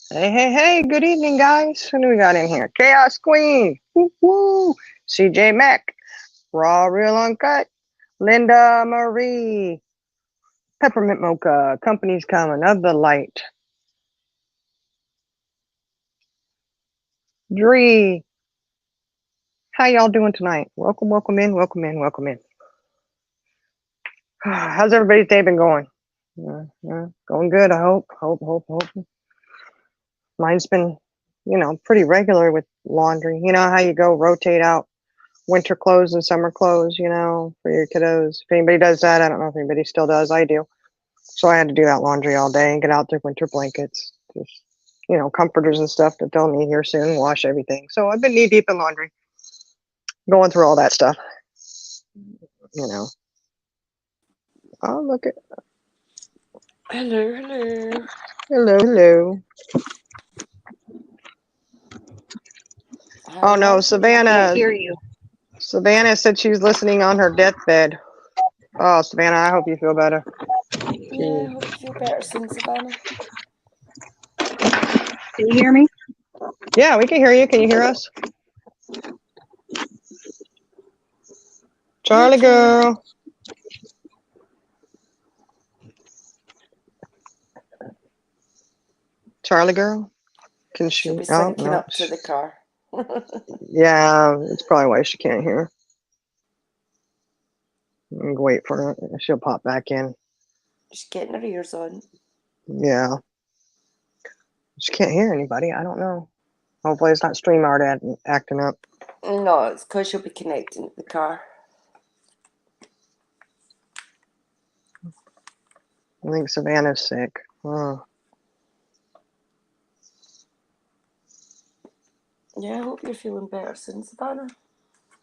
Hey, hey, hey, good evening, guys. Who do we got in here? Chaos Queen. Woo, woo. CJ Mack. Raw, Real Uncut. Linda Marie. Peppermint Mocha. Company's coming. Of the Light. Dree. How y'all doing tonight? Welcome, welcome in, welcome in, welcome in. How's everybody's day been going? Going good, I hope. Hope. Mine's been, pretty regular with laundry. You know how you go rotate out winter clothes and summer clothes, for your kiddos. If anybody does that, I don't know if anybody still does. I do. So I had to do that laundry all day and get out their winter blankets, just, comforters and stuff that they'll need here soon, wash everything. So I've been knee deep in laundry, going through all that stuff, you know. Oh, look at, Hello. hello. Oh no, Hello. Savannah. Hear you. Savannah said she's listening on her deathbed. Oh, Savannah, I hope you feel better. Yeah, I hope you feel better soon, Savannah. Can you hear me? Yeah, we can hear you. Can you hear us? Charlie girl. Charlie girl? Can she? She'll be Oh, syncing no. up to the car. Yeah, it's probably why she can't hear. Wait for her. She'll pop back in. She's getting her ears on. Yeah. She can't hear anybody. I don't know. Hopefully it's not StreamYard acting up. No, it's because she'll be connecting to the car. I think Savannah's sick. Oh. Yeah, I hope you're feeling better soon, Savannah.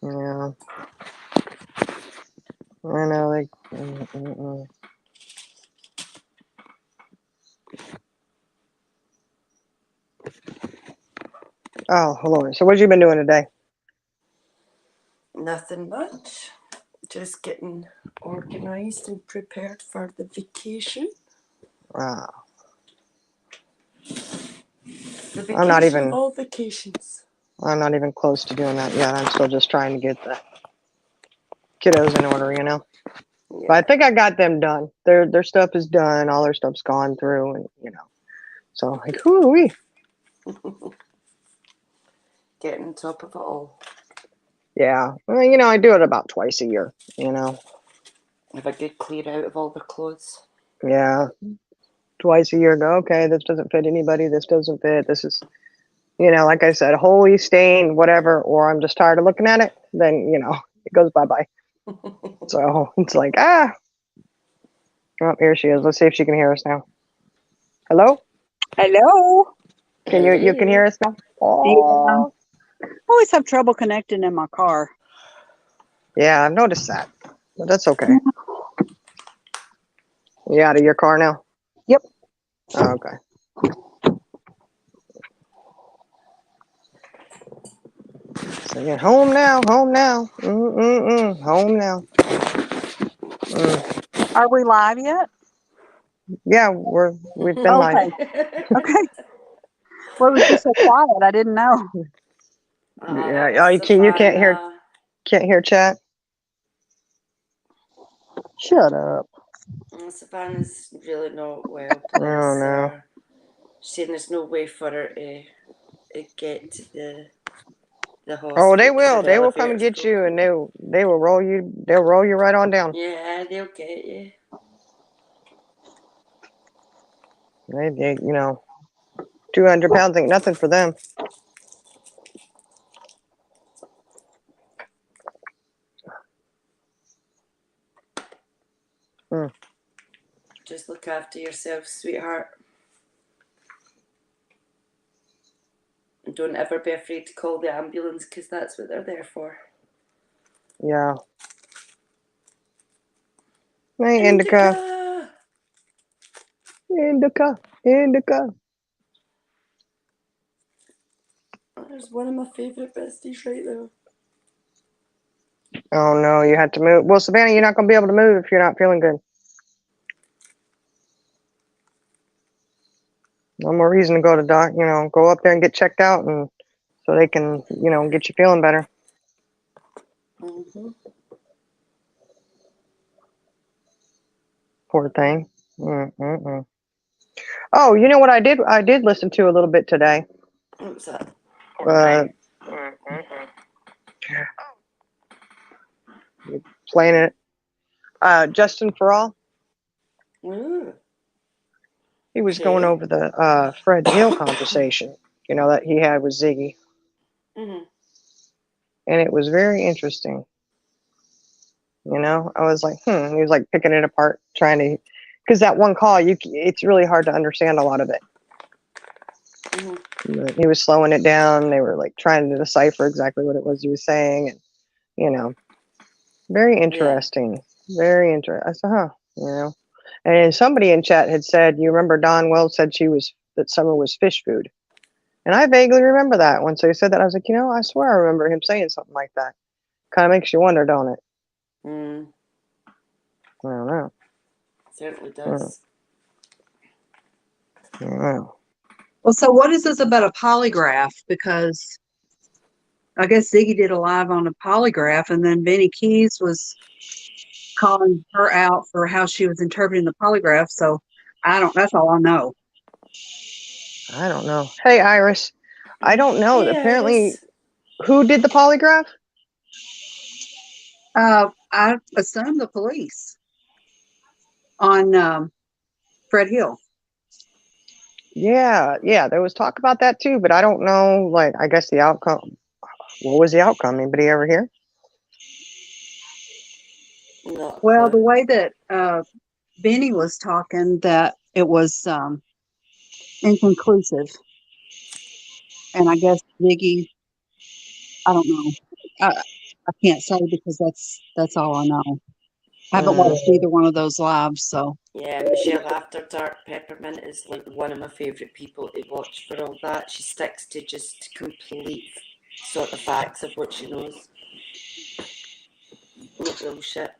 Yeah. I know, like. Oh, hello. So what you been doing today? Nothing much. Just getting organised and prepared for the vacation. Wow. The vacation of all vacations. I'm not even close to doing that yet. I'm still just trying to get the kiddos in order, Yeah. But I think I got them done. Their stuff is done. All their stuff's gone through, and so like, whoo-wee. Getting on top of it all. Yeah, well, I do it about twice a year. Have a good clear out of all the clothes. Yeah, twice a year. Go, okay, this doesn't fit anybody. This doesn't fit. This is, like I said, holy stain, whatever. Or I'm just tired of looking at it. Then it goes bye bye. So it's like Oh, here she is. Let's see if she can hear us now. Hello? Hello. Can you can hear us now? Yeah. Oh. I always have trouble connecting in my car. Yeah, I've noticed that. But that's okay. You out of your car now? Yep. Oh, okay. So yeah, home now, home now. Home now. Are we live yet? Yeah, we've been live. Okay. Well, it was just so quiet. I didn't know. Yeah. Oh, you can't hear chat. Shut up. Savannah's really not well. Oh no. Saying there's no way for her to get to the hospital. Oh, they will. They will come and get you, and they will roll you. They'll roll you right on down. Yeah, they'll get you. They 200 pounds ain't nothing for them. Just look after yourself, sweetheart. And don't ever be afraid to call the ambulance, because that's what they're there for. Yeah. Hey, Indica. Indica. There's one of my favourite besties right there. Oh no, you had to move. Well, Savannah, you're not gonna be able to move if you're not feeling good. No more reason to go to go up there and get checked out, and so they can, get you feeling better. Mm-hmm. Poor thing. Mm-mm-mm. Oh, you know what I did? I did listen to a little bit today. What's that? Playing it. Justin Farrell. Ooh. He was Okay. going over the Fred Hill conversation, that he had with Ziggy, Mm-hmm. and it was very interesting. I was like, He was like picking it apart, trying to, because that one call, it's really hard to understand a lot of it. Mm-hmm. But he was slowing it down. They were like trying to decipher exactly what it was he was saying, and very interesting. Very interesting. I said, And somebody in chat had said, you remember Don Wells said that summer was fish food. And I vaguely remember that. Once they said that, I was like, I swear I remember him saying something like that. Kind of makes you wonder, don't it? Mm. I don't know. Certainly does. I don't know. Well, so what is this about a polygraph? Because I guess Ziggy did a live on a polygraph, and then Benny Keys was calling her out for how she was interpreting the polygraph. So that's all I know. I don't know. Hey, Iris. I don't know. Hey, Apparently, Iris. who did the polygraph? I assume the police on Fred Hill. Yeah, there was talk about that too, but I don't know, like, I guess the outcome. What was the outcome? Anybody ever hear? Not a Well, the clue. way that Benny was talking, that it was inconclusive. And I guess Ziggy, I don't know. I can't say because that's all I know. I haven't watched either one of those lives, so. Yeah, Michelle After Dark Peppermint is like one of my favourite people to watch for all that. She sticks to just complete sort of facts of what she knows. Not real shit.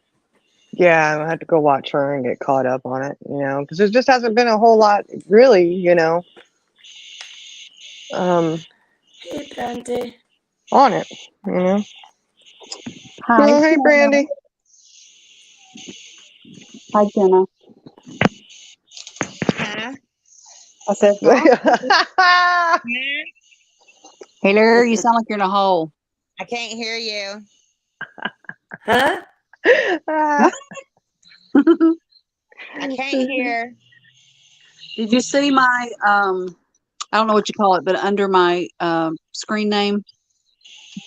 Yeah, I had to go watch her and get caught up on it, because there just hasn't been a whole lot, really, Hey, Brandy. on it, Hi, Oh, hey, Jenna. Brandy. Hi, Jenna. Huh? I said, hi. Hello, you sound like you're in a hole. I can't hear you. Huh? I can't hear. Did you see my, I don't know what you call it, but under my screen name,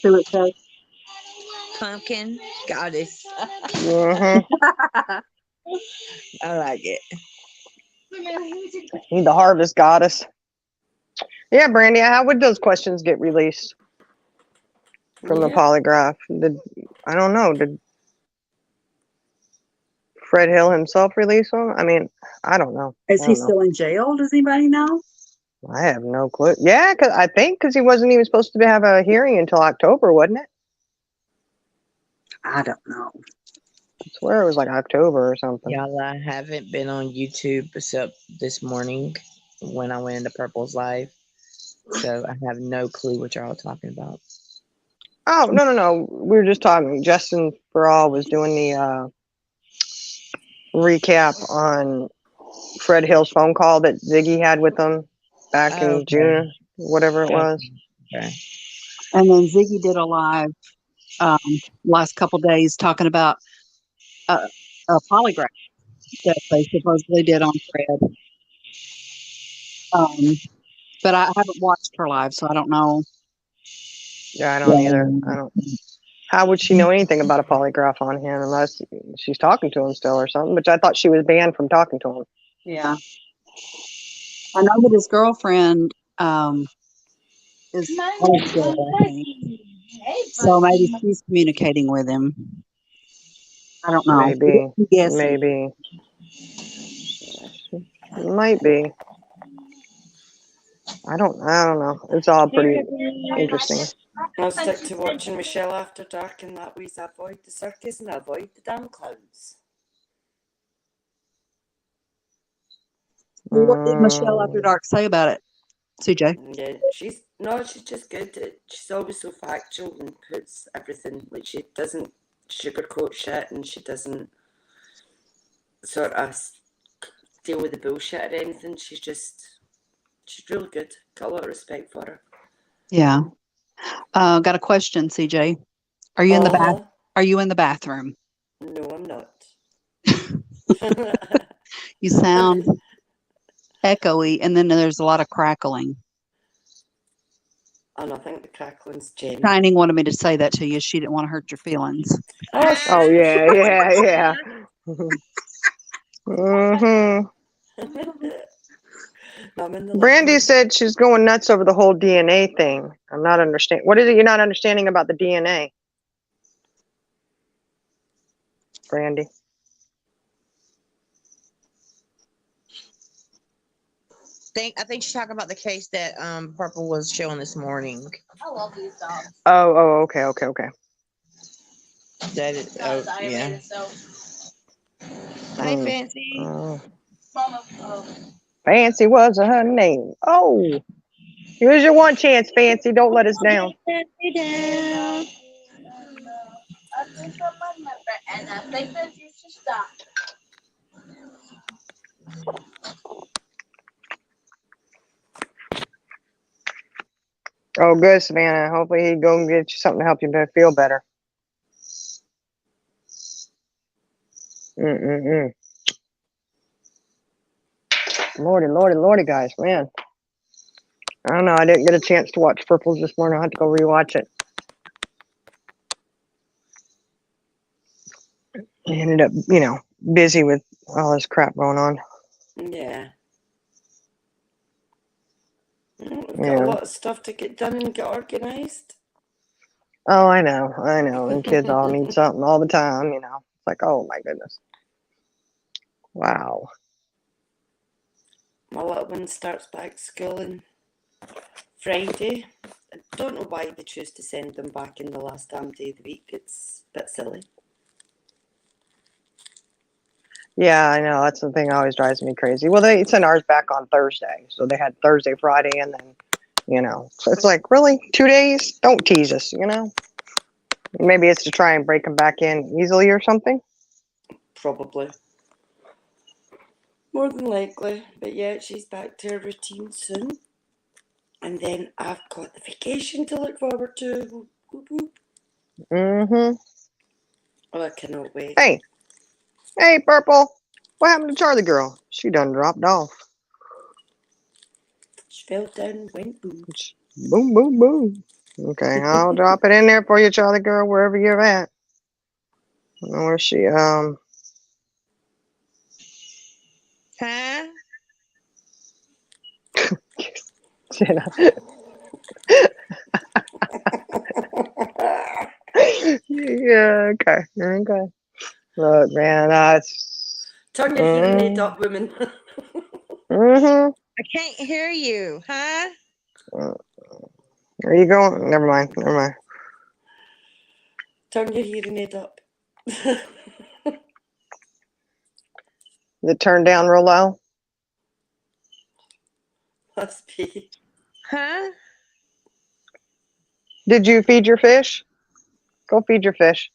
see what it says? Pumpkin goddess. Mhm. I like it. Need the harvest goddess. Yeah, Brandy, how would those questions get released from the Yeah. polygraph? I don't know. Did Fred Hill himself release them? I mean, I don't know. Is I he don't know. still in jail? Does anybody know? I have no clue. Yeah, because he wasn't even supposed to have a hearing until October, wasn't it? I don't know. I swear it was like October or something. Y'all, I haven't been on YouTube except this morning when I went into Purple's live. So I have no clue what y'all are talking about. Oh, no. We were just talking. Justin Farrell was doing the recap on Fred Hill's phone call that Ziggy had with him back in Okay. June, whatever it was. Okay. And then Ziggy did a live last couple days talking about a polygraph that they supposedly did on Fred. But I haven't watched her live, so I don't know. Yeah, I don't either. I don't. How would she know anything about a polygraph on him unless she's talking to him still or something? Which I thought she was banned from talking to him. Yeah. I know that his girlfriend is also, I think. So maybe she's communicating with him. I don't know. Maybe. Yes. Maybe. Might be. I don't know. It's all pretty interesting. I'll stick to watching Michelle After Dark, and that way I avoid the circus and I avoid the damn clowns. Well, what did Michelle After Mm, Dark say about it, CJ? Yeah, she's just good. She's always so factual and puts everything, like, she doesn't sugarcoat shit, and she doesn't sort of deal with the bullshit or anything. She's really good. Got a lot of respect for her. Yeah. Got a question, CJ. Are you in the bath? Uh-huh. Are you in the bathroom? No, I'm not. You sound echoey, and then there's a lot of crackling. And I think the crackling's Jen. Shining wanted me to say that to you. She didn't want to hurt your feelings. oh yeah, yeah. hmm I'm in the Brandy living said she's going nuts over the whole DNA thing. I'm not understanding. What is it you're not understanding about the DNA, Brandy? I think she's talking about the case that Purple was showing this morning. Oh, okay. That is, oh yeah. Hi, Mm. Fancy. Oh. Fancy was her name. Oh, here's your one chance, Fancy. Don't let us down. Fancy down. Oh, good, Savannah. Hopefully he go and get you something to help you feel better. Mm-mm-mm. Lordy, guys, man. I don't know. I didn't get a chance to watch Purples this morning. I'll have to go rewatch it. I ended up, busy with all this crap going on. Yeah. We've got Yeah. a lot of stuff to get done and get organised. Oh, I know. And kids all need something all the time, It's like, oh my goodness. Wow. My little one starts back school on Friday. I don't know why they choose to send them back in the last damn day of the week. It's a bit silly. Yeah, I know. That's the thing that always drives me crazy. Well, they sent ours back on Thursday. So they had Thursday, Friday, and then, So it's like, really? 2 days? Don't tease us, Maybe it's to try and break them back in easily or something. Probably. More than likely. But yeah, she's back to her routine soon. And then I've got the vacation to look forward to. Whoop, whoop. Mm-hmm. Oh, I cannot wait. Hey, Purple. What happened to Charlie girl? She done dropped off. She fell down and went boom. Boom, boom, boom. Okay, I'll drop it in there for you, Charlie girl, wherever you're at. I don't know where she, Huh? Yeah, okay. Look, man, that's. Turn your hearing aid up, woman. Mm-hmm. I can't hear you, huh? Where you going? Never mind. Turn your hearing aid up. Is it turned down real low? Must be. Huh? Did you feed your fish? Go feed your fish.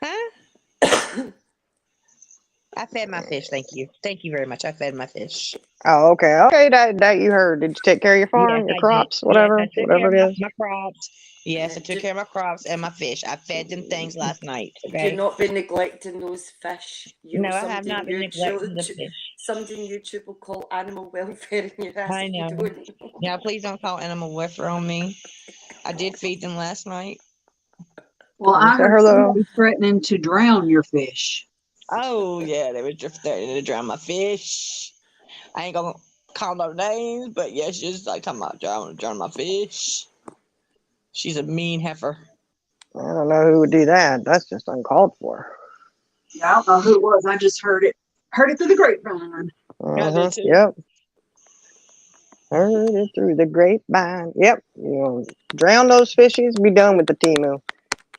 Huh? I fed my fish. Thank you. Thank you very much. I fed my fish. Oh, okay. Okay, that you heard. Did you take care of your farm, Yes, your I crops, did. whatever, Yes, I took whatever care it of is? my crops. Yes, I took care of my crops and my fish. I fed them things last night. Okay. Do not be neglecting those fish. No, I have not been neglecting the fish. Something YouTube will call animal welfare in your ass. I if know. you don't. Yeah, please don't call animal welfare on me. I did feed them last night. Well, I heard somebody threatening to drown your fish. Oh yeah, they were threatening to drown my fish. I ain't gonna call no names, but yeah, she's just like talking about drown my fish. She's a mean heifer. I don't know who would do that. That's just uncalled for. Yeah, I don't know who it was. I just heard it through the grapevine. I did too. Yep. Heard it through the grapevine. Yep. Drown those fishies. Be done with the Timu.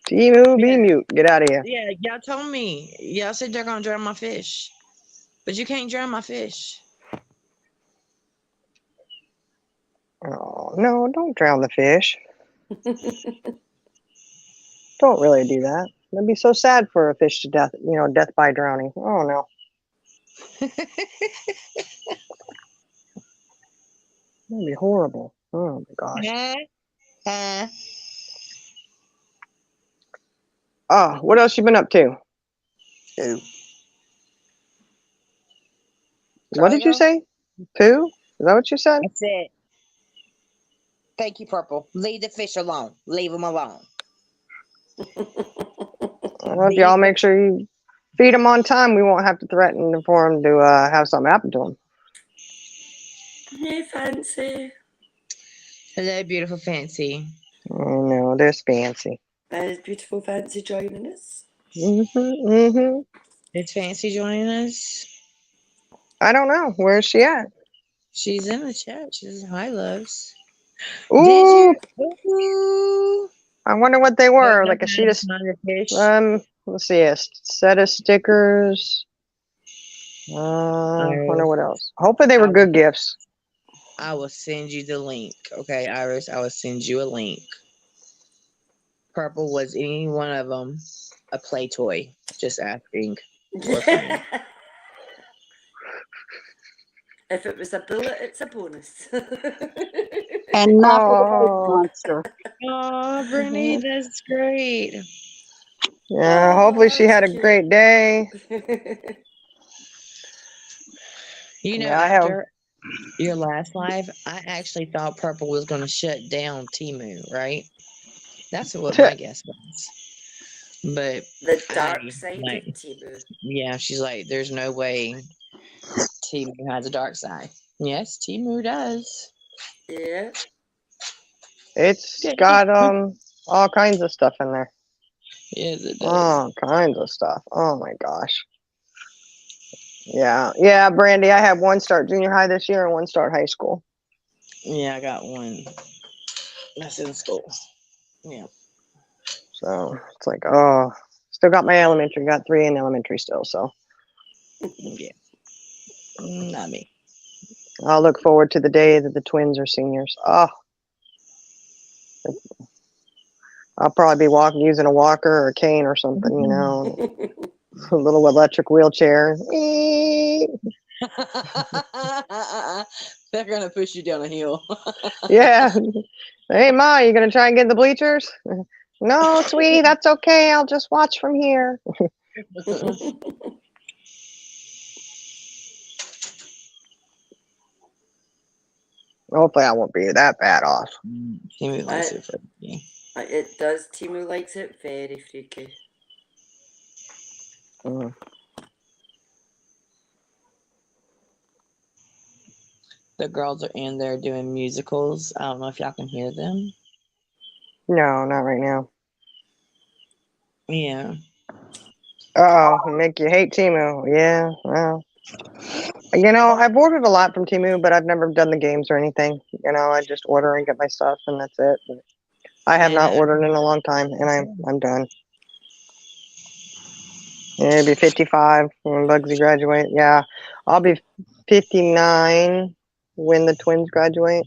Timu, be mute. Get out of here. Yeah, y'all told me. Y'all said they're gonna drown my fish. But you can't drown my fish. Oh, no, don't drown the fish. Don't really do that. That'd be so sad for a fish to death, death by drowning. Oh, no. That'd be horrible. Oh, my gosh. Oh, what else you been up to? Ooh. What did you say? Poo? Is that what you said? That's it. Thank you, Purple. Leave the fish alone. Leave them alone. Well, if y'all make sure you feed them on time, we won't have to threaten for them to have something happen to them. Hey, Fancy. Hello, beautiful Fancy. Oh, no, there's Fancy. There's beautiful Fancy joining us. Is Fancy joining us? I don't know. Where's she at? She's in the chat. She says, hi, loves. Ooh, Did you? Ooh. I wonder what they were. Don't Like a sheet of fish. let's see, a set of stickers. Wonder what else. Hopefully they were good gifts. I will send you the link. Okay, Iris, I will send you a link. Purple, was any one of them a play toy? Just asking. If it was a bullet, it's a bonus. And not for the Oh. Fake Monster. Oh, Brittany, that's great. Yeah, hopefully she that's had a cute. great day. You know, Yeah, I have. after your last live, I actually thought Purple was going to shut down Temu, right? That's what my guess was. But the dark side of Temu. yeah, she's like, there's no way Temu has a dark side. Yes, Temu does. Yeah. It's got all kinds of stuff in there. Yes, it does. All kinds of stuff. Oh my gosh. Yeah, Brandy. I had one start junior high this year and one start high school. Yeah, I got one. That's in school. Yeah. So it's like, oh, still got my elementary. Got 3 in elementary still. So Yeah. Not me. I'll look forward to the day that the twins are seniors. Oh, I'll probably be using a walker or a cane or something, a little electric wheelchair. They're gonna push you down a hill. Yeah. Hey, Ma, you gonna try and get in the bleachers? No, sweetie, that's okay. I'll just watch from here. Hopefully, I won't be that bad off. Temu likes it for me. It does. Temu likes it very freaky. The girls are in there doing musicals. I don't know if y'all can hear them. No, not right now. Yeah. Oh, make you hate Temu. Yeah, well. I've ordered a lot from Temu, but I've never done the games or anything. I just order and get my stuff, and that's it. But I have not ordered in a long time, and I'm done. Yeah, it'll be 55 when Bugsy graduate. Yeah, I'll be 59 when the twins graduate.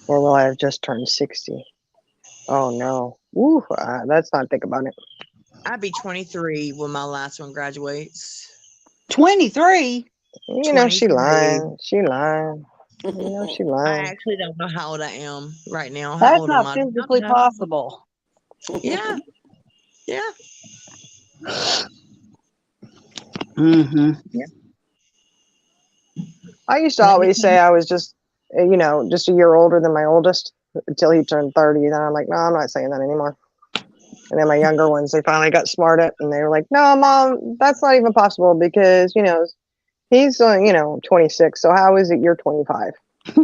Or will I have just turned 60? Oh, no. Ooh, let's not think about it. I'll be 23 when my last one graduates. 23? She lying. She lying. She lying. I actually don't know how old I am right now. How That's old am not I? physically possible. Yeah. Yeah. Mm-hmm. Yeah. I used to always say I was just a year older than my oldest until he turned 30. Then I'm like, no, I'm not saying that anymore. And then my younger ones, they finally got smart up and they were like, no, Mom, that's not even possible because, he's, 26. So how is it you're 25? I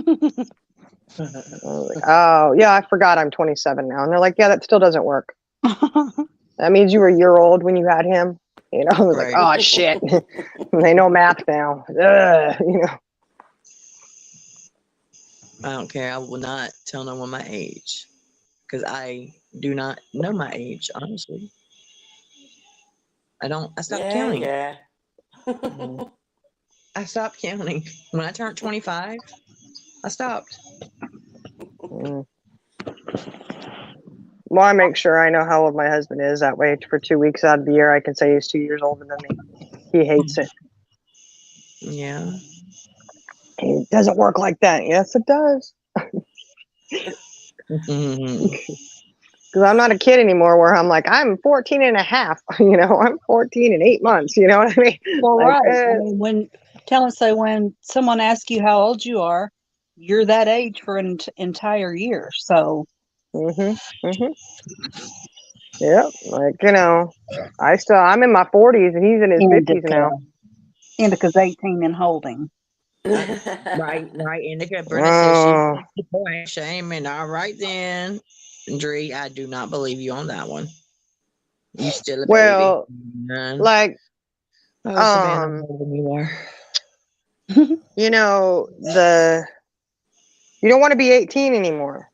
was like, oh, yeah, I forgot I'm 27 now. And they're like, yeah, that still doesn't work. That means you were a year old when you had him. I was like, oh, shit. They know math now. Ugh, I don't care. I will not tell no one my age because I do not know my age, honestly. I stopped Yeah, counting. yeah. I stopped counting. When I turned 25, I stopped. Mm. Well, I make sure I know how old my husband is. That way, for 2 weeks out of the year, I can say he's 2 years older than me. He hates it. Yeah. It doesn't work like that. Yes, it does. Mhm. Because I'm not a kid anymore where I'm like, I'm 14 and a half. I'm 14 and 8 months. You know what I mean? Well, Like, right. I mean, when someone asks you how old you are, you're that age for an entire year. So, Yep. Like, I'm in my 40s and he's in his 50s now. Indica's 18 and holding. Right. Indica. Brenda Oh. says she's boy shame, and all right then. Dree, I do not believe you on that one. You still a Well, baby. like, Oh, Savannah, I'm older than you are. You don't want to be 18 anymore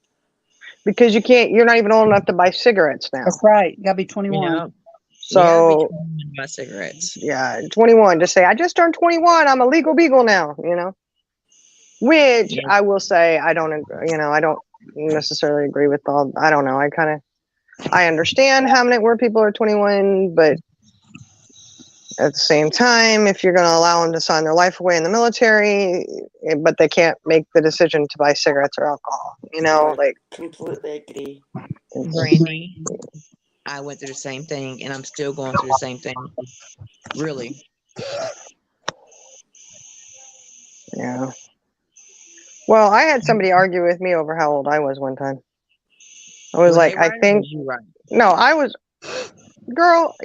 because you're not even old enough to buy cigarettes now. That's right. You gotta be 21. Yeah. So, buy cigarettes. yeah, 21. Just say, I just turned 21. I'm a legal beagle now, Which Yeah. I will say, I don't necessarily agree with all. I don't know. I understand where people are 21, but at the same time, if you're going to allow them to sign their life away in the military, but they can't make the decision to buy cigarettes or alcohol, like. Completely agree. Brandy, I went through the same thing, and I'm still going through the same thing. Really. Yeah. Well, I had somebody argue with me over how old I was one time. I was like, I think. Right? No, I was. Girl,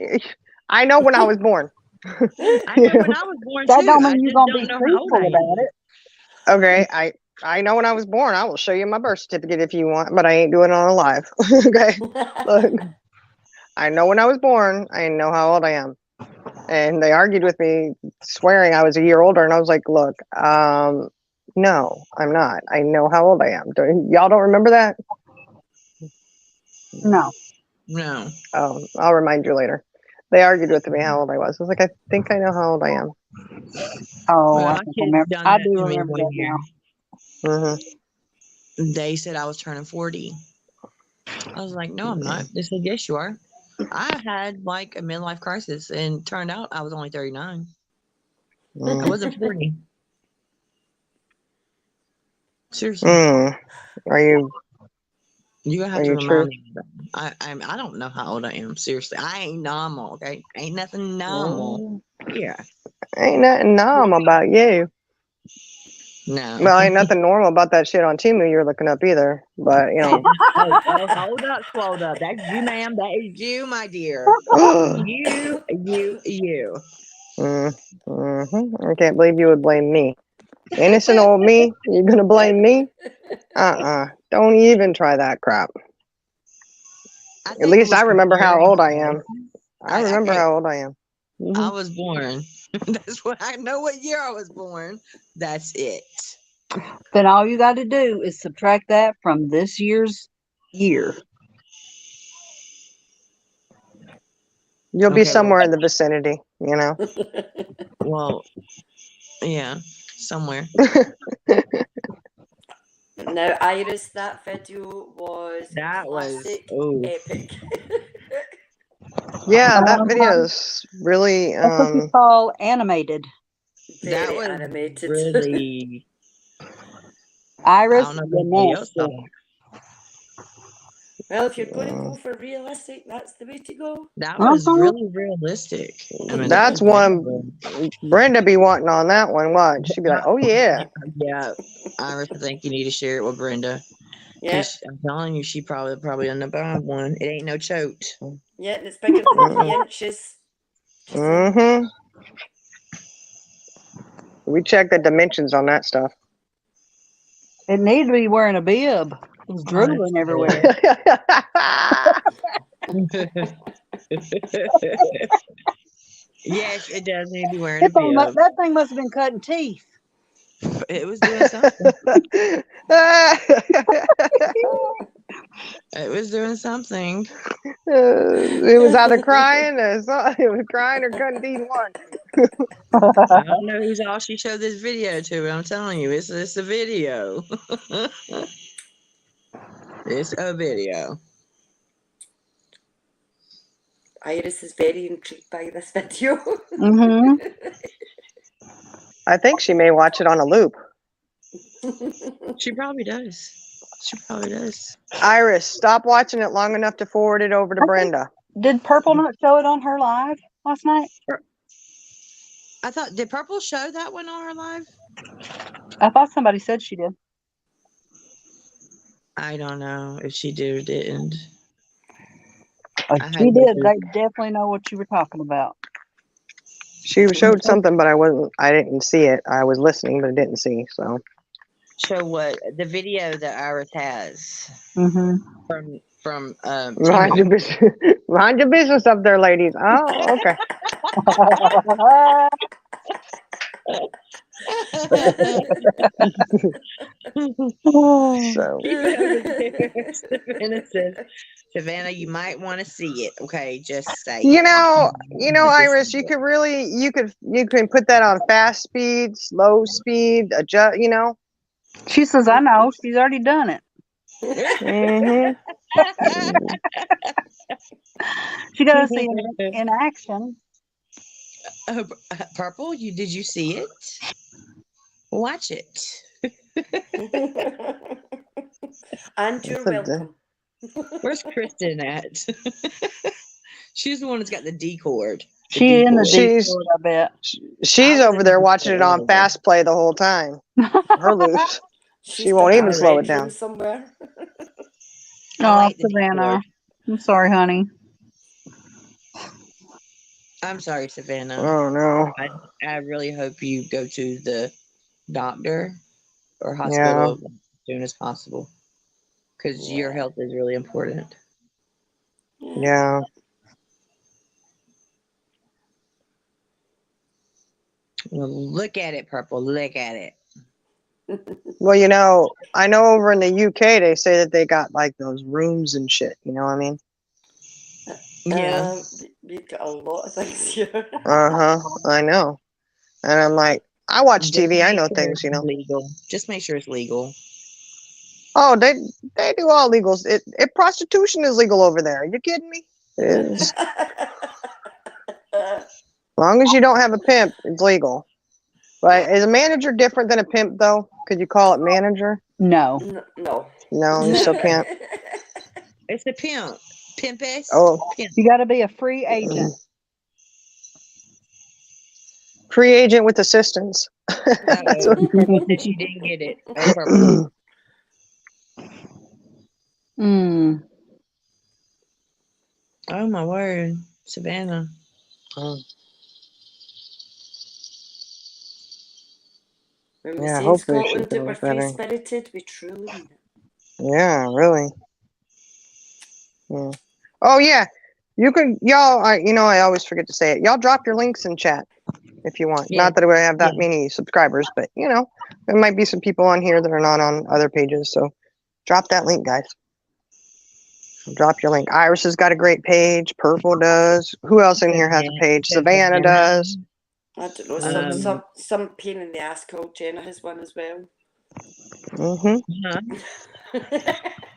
I know when I was born. I know when I was born That too. don't I mean just you're gonna don't be know how old truthful I am. about it. Okay, I know when I was born. I will show you my birth certificate if you want, but I ain't doing it on a live. Okay, look, I know when I was born. I know how old I am, and they argued with me, swearing I was a year older, and I was like, look, no, I'm not. I know how old I am. Y'all don't remember that? No. No. Oh, I'll remind you later. They argued with me how old I was. I was like, I think I know how old I am. Oh, Well, I my think kids remember. done I that do to me remember one that year. now. They said I was turning 40. I was like, no, I'm not. They said, yes, you are. I had like a midlife crisis, and turned out I was only 39. I wasn't 40. Seriously. Are you? You have Are to you remind me of that. I don't know how old I am. Seriously, I ain't normal. Okay, ain't nothing normal. Yeah, Ain't nothing normal about you. no. Well, ain't nothing normal about that shit on Temu you're looking up either. But Oh, hold up, hold up. That's you, ma'am. That is you, my dear. You. I can't believe you would blame me. Innocent old me? You're gonna blame me? Don't even try that crap. At least I remember how old I am. I remember how old I am. I was born. That's what I know. What year I was born. That's it. Then all you got to do is subtract that from this year's year. You'll be Okay, somewhere well- in the vicinity, Well, yeah, somewhere. Now, Iris, that video was classic, epic. Yeah, that video is really That's what you call animated. That Very was animated. really. Iris, I don't know if you're anybody else nasty. thought. Well, if you're going to go for realistic, that's the way to go. That was really realistic. I mean, that's one Brenda be wanting on that one. Watch, she'd be like, "Oh yeah." Yeah, Iris, I think you need to share it with Brenda. Yeah, I'm telling you, she probably end up buying one. It ain't no chote. yeah, and it's bigger than 3 inches. We check the dimensions on that stuff. It needed to be wearing a bib. It was drooling everywhere. Yes, it does need to be wearing a bib. That thing must have been cutting teeth. It was doing something. It was doing something. It was either crying or it was crying or couldn't eat one. I don't know who's all she showed this video to, but I'm telling you, it's a video. It's a video. Iris is very intrigued by this video. Mm-hmm. I think she may watch it on a loop. She probably does. She probably does. Iris, stop watching it long enough to forward it over to Okay. Brenda. Did Purple not show it on her live last night? I thought, did Purple show that one on her live? I thought somebody said she did. I don't know if she did or didn't. If I she had did, no they definitely know what you were talking about. She showed something, but I didn't see it. I was listening, but I didn't see. So show what the video that Iris has Mm-hmm. from mind your business. Mind your business up there, ladies. Oh, okay. So Savannah says, Savannah, you might want to see it. Okay, just say you know, Iris, you can put that on fast speed, slow speed, adjust. You know. She says, I know. She's already done it. Mm-hmm. She got to see it in action. Purple, did you see it? Watch it. And you're welcome. Where's Kristen at? She's the one that's got the D cord. She in the She's- D-Cord, I bet. She's I over was there in watching it on the- fast play the whole time. Her loose. She's She won't stuck in even her slow it bedroom down. somewhere. I Oh, like the Savannah. D-Cord. I'm sorry, honey. I'm sorry, Savannah. Oh no. I really hope you go to the doctor or hospital as soon as possible because your health is really important. Yeah. Well, look at it, Purple. Look at it. Well, I know over in the UK they say that they got like those rooms and shit. You know what I mean? Yeah. We've got a lot of things here. I know. And I'm like, I watch Just TV. I make know sure things. it's legal. Just make sure it's legal. Oh, they do all legals. Prostitution is legal over there. Are you kidding me? As long as you don't have a pimp, it's legal. Right? Is a manager different than a pimp though? Could you call it manager? No. No. No, you still can't. It's a pimp. Pimpest. Oh. Pimp. You got to be a free agent. Free agent with assistance. That's what- Purple said she didn't get it. Oh, Purple. Mm. Oh my word, Savannah. When we Yeah, say in hopefully she's Scotland that doing we're better. free-spirited, we truly mean it. Yeah, really. Yeah. Oh yeah, you can y'all. I always forget to say it. Y'all drop your links in chat if you want. Yeah. Not that we have that Yeah. many subscribers, but there might be some people on here that are not on other pages. So drop that link, guys. Drop your link. Iris has got a great page. Purple does. Who else in here has a page? Savannah does. I don't know. Some pain in the ass called Jenna has one as well. Mm-hmm.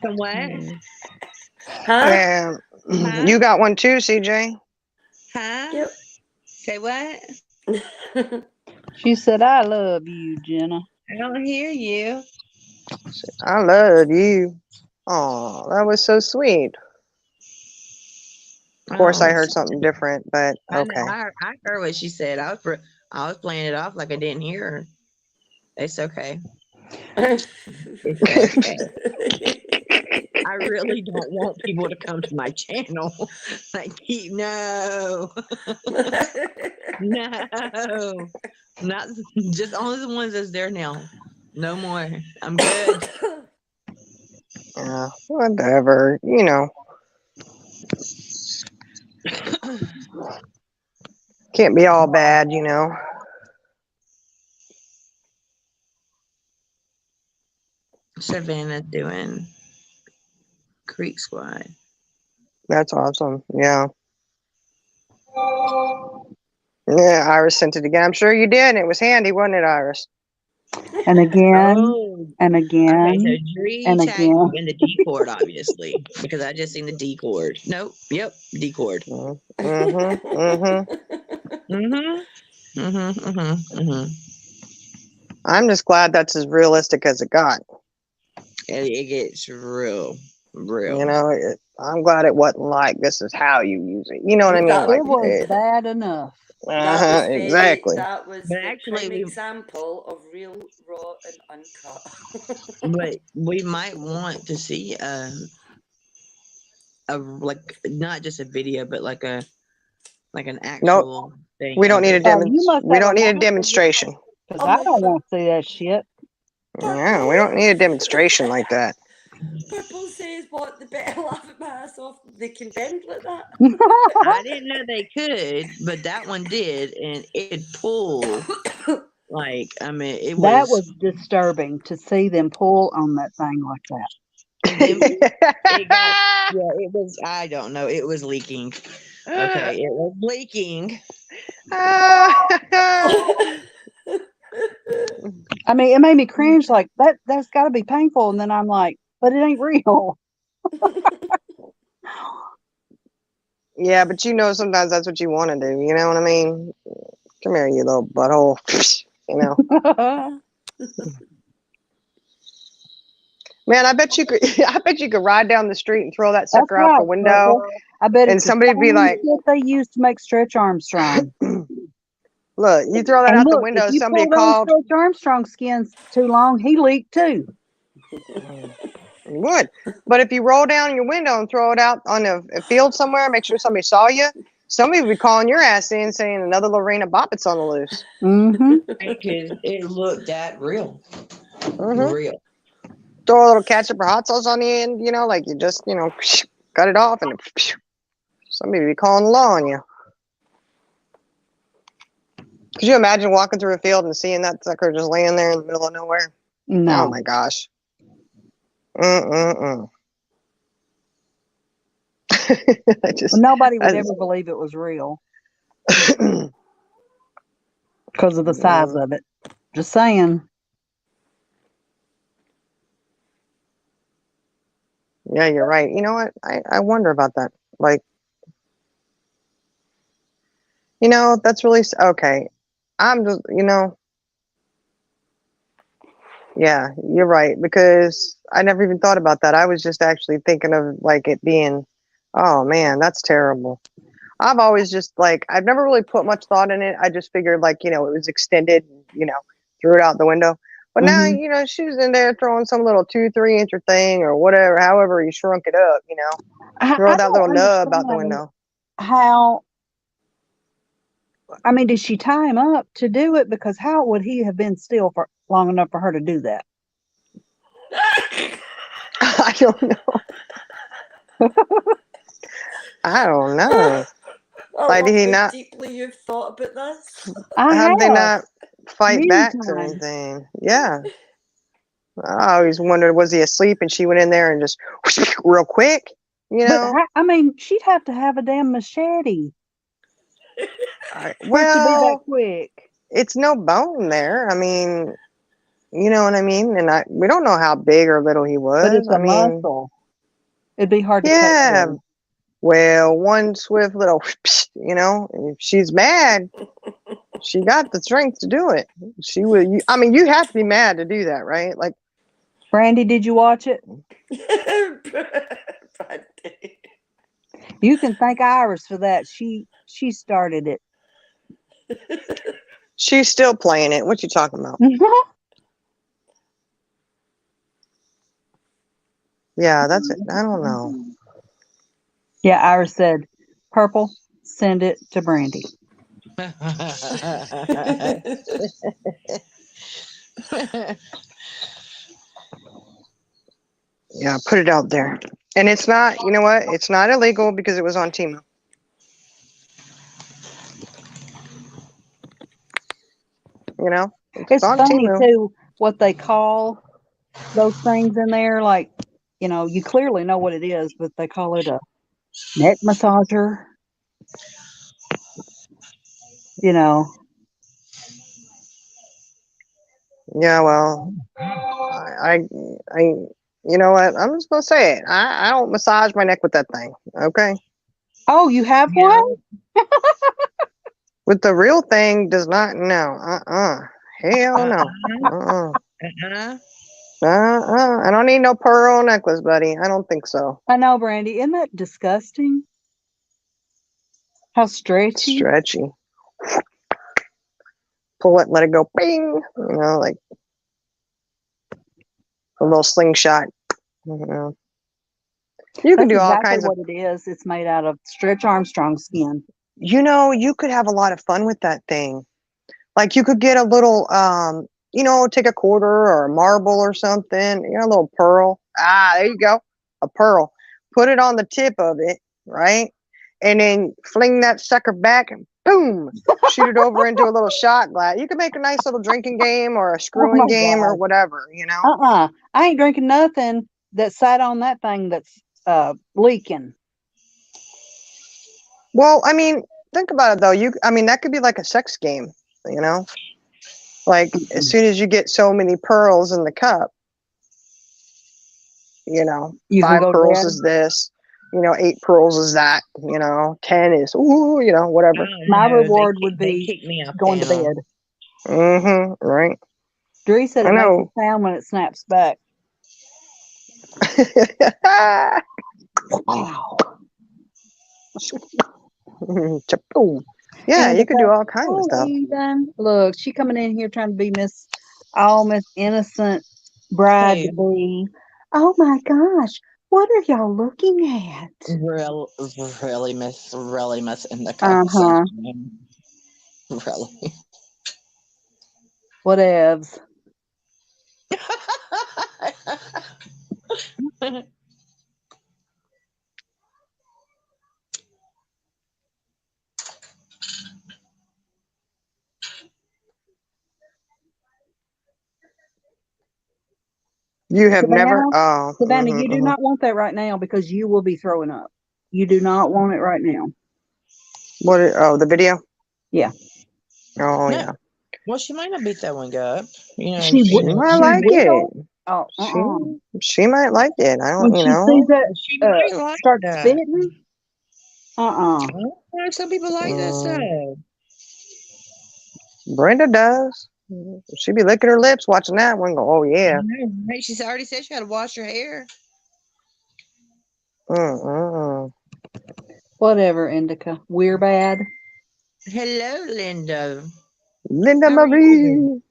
From what? Huh? And you got one too, CJ. Huh? Yep. Say what? She said, I love you, Jenna. I don't hear you. I love you. Oh, that was so sweet. Of course, I heard something different, but okay. I heard what she said. I was playing it off like I didn't hear her. It's okay. It's okay. I really don't want people to come to my channel. Like, no, no, not just only the ones that's there now. No more. I'm good. Yeah, whatever. Can't be all bad, Savannah doing. Creek Squad. That's awesome. Yeah. Yeah, Iris sent it again. I'm sure you did. And it was handy, wasn't it, Iris? And again, Oh, and okay. again, So Dree and tagged you again. in the D cord, obviously, because I just seen the D cord. Nope. Yep. D cord. Mm-hmm. Mm-hmm. Mm-hmm. Mm-hmm. Mm-hmm. Mm-hmm. I'm just glad that's as realistic as it got. It gets real. You know, I'm glad it wasn't like this is how you use it. You know what I mean? That- Like, It was bad enough. That was very, exactly. that was But the actually, prime we example of real, raw, and uncut. but we might want to see a like not just a video, but like an actual thing. We don't of need a it. You must we have don't need a monster demonstration. because Oh I my don't God. want to see that shit. Yeah, we don't need a demonstration like that. Purple says, "What? The better laugh at my ass off. They can bend like that." I didn't know they could, but that one did, and it could pull. Like, I mean, it That was. was disturbing to see them pull on that thing like that. Then it got. Yeah, it was. I don't know. It was leaking. Okay, it was leaking. I mean, it made me cringe. Like that. That's got to be painful. And then I'm like, but it ain't real. Yeah, but you know, sometimes that's what you want to do. You know what I mean? Come here, you little butthole. You know, man, I bet you could. I bet you could ride down the street and throw that That's sucker out the right. window, Purple. I bet and it's the somebody'd be same like, shit they used to make Stretch Armstrong. "Look, you throw that And out the look, if window." you Somebody pull those called. Stretch Armstrong skins too long, he leaked too. You would, but if you roll down your window and throw it out on a field somewhere, make sure somebody saw you. Somebody would be calling your ass in saying another Lorena Bobbitt's on the loose. Mm-hmm. Because it looked that real. Mm-hmm. Real. Throw a little ketchup or hot sauce on the end, you know, like you just, you know, cut it off and somebody would be calling the law on you. Could you imagine walking through a field and seeing that sucker just laying there in the middle of nowhere? No. Oh my gosh. Mm-mm-mm. I just, Nobody would I ever just believe it was real because of the size of it. Just saying. yeah, you're right. You know what? I wonder about that. Like, you know, that's really okay. I'm just, you know, yeah, you're right, because I never even thought about that. I was just actually thinking of like it being, oh man, that's terrible. I've always just like, I've never really put much thought in it. I just figured like, you know, it was extended, you know, threw it out the window. But now, Mhm. you know, she was in there throwing some little 2-3 inch thing or whatever, however you shrunk it up, you know, throw I that don't little nub out the understand window. how. I mean, did she tie him up to do it? Because how would he have been still for long enough for her to do that? I don't know. I don't know. I Like, love did he how not, deeply you've thought about this. I how did they have not fight many back or times. anything? Yeah. I always wondered, was he asleep and she went in there and just real quick, you But know? I mean, she'd have to have a damn machete for it to be that Well, quick. it's no bone there. I mean, you know what I mean? And we don't know how big or little he But it's was. I a mean, muscle. It'd be hard to cut yeah. through. Well, one swift little, you know, if she's mad, she got the strength to do it. She would, I mean, you have to be mad to do that, right? Like, Brandy, did you watch it? Brandy. You can thank Iris for that. She started it. she's still playing it. What you talking about? Yeah, that's it. I don't know. Yeah, Iris said, "Purple, send it to Brandy." Yeah, put it out there. And it's not, you know what? It's not illegal because it was on Temu. You know, it's It's on funny Temu. too what they call those things in there. Like you know, you clearly know what it is, but they call it a neck massager. You know, Yeah, well, I, you know what? I'm just gonna say it. I don't massage my neck with that thing. Okay, oh, you have Yeah. one? with the real thing does not. No, hell no. Uh-uh. Uh-uh. I don't need no pearl necklace, buddy. I don't think so. I know, Brandy. Isn't that disgusting? How stretchy? Stretchy. Pull it, let it go. Bing. You know, like a little slingshot. You know. You can That's do all exactly kinds of. what it is. It's made out of Stretch Armstrong skin. You know, you could have a lot of fun with that thing. Like you could get a little, you know, take a quarter or a marble or something, you know, a little pearl. There you go, a pearl. Put it on the tip of it, right? And then fling that sucker back and boom, shoot it over into a little shot glass. You could make a nice little drinking game or a Oh my screwing game or God. whatever, you know? I ain't drinking nothing that sat on that thing that's leaking. Well, I mean, think about it though. I mean, that could be like a sex game, you know? Like as soon as you get so many pearls in the cup, you know, You can 5 go to pearls bed. is this, you know, 8 pearls is that, you know, 10 is ooh, you know, I whatever. don't My know. reward would They be kicked me off going to down. bed. Right. Dree said I it makes a know. sound when it snaps back. Wow. Chaboom. Yeah, And you could do all kinds of oh, stuff. Eden, look, she coming in here trying to be Miss Innocent bride to Who? be. Oh my gosh, what are y'all looking at? Really miss in the Uh-huh. conversation. Really. Whatevs. You have never. Savannah, Oh, Savannah, you do not want that right now because you will be throwing up. You do not want it right now. What? Oh, the video. Yeah. Oh, No. yeah. Well, she might not beat that one up. You know, She She might like it. Oh, She might like it. I When don't. You she sees know. that she might like start that. spitting, I don't know, some people like that stuff. Brenda does. She be licking her lips watching that one. Go, oh yeah. I know, right? She's already said she had to wash her hair. whatever, Indica. We're bad. Hello, Linda. Linda How are you doing? Marie.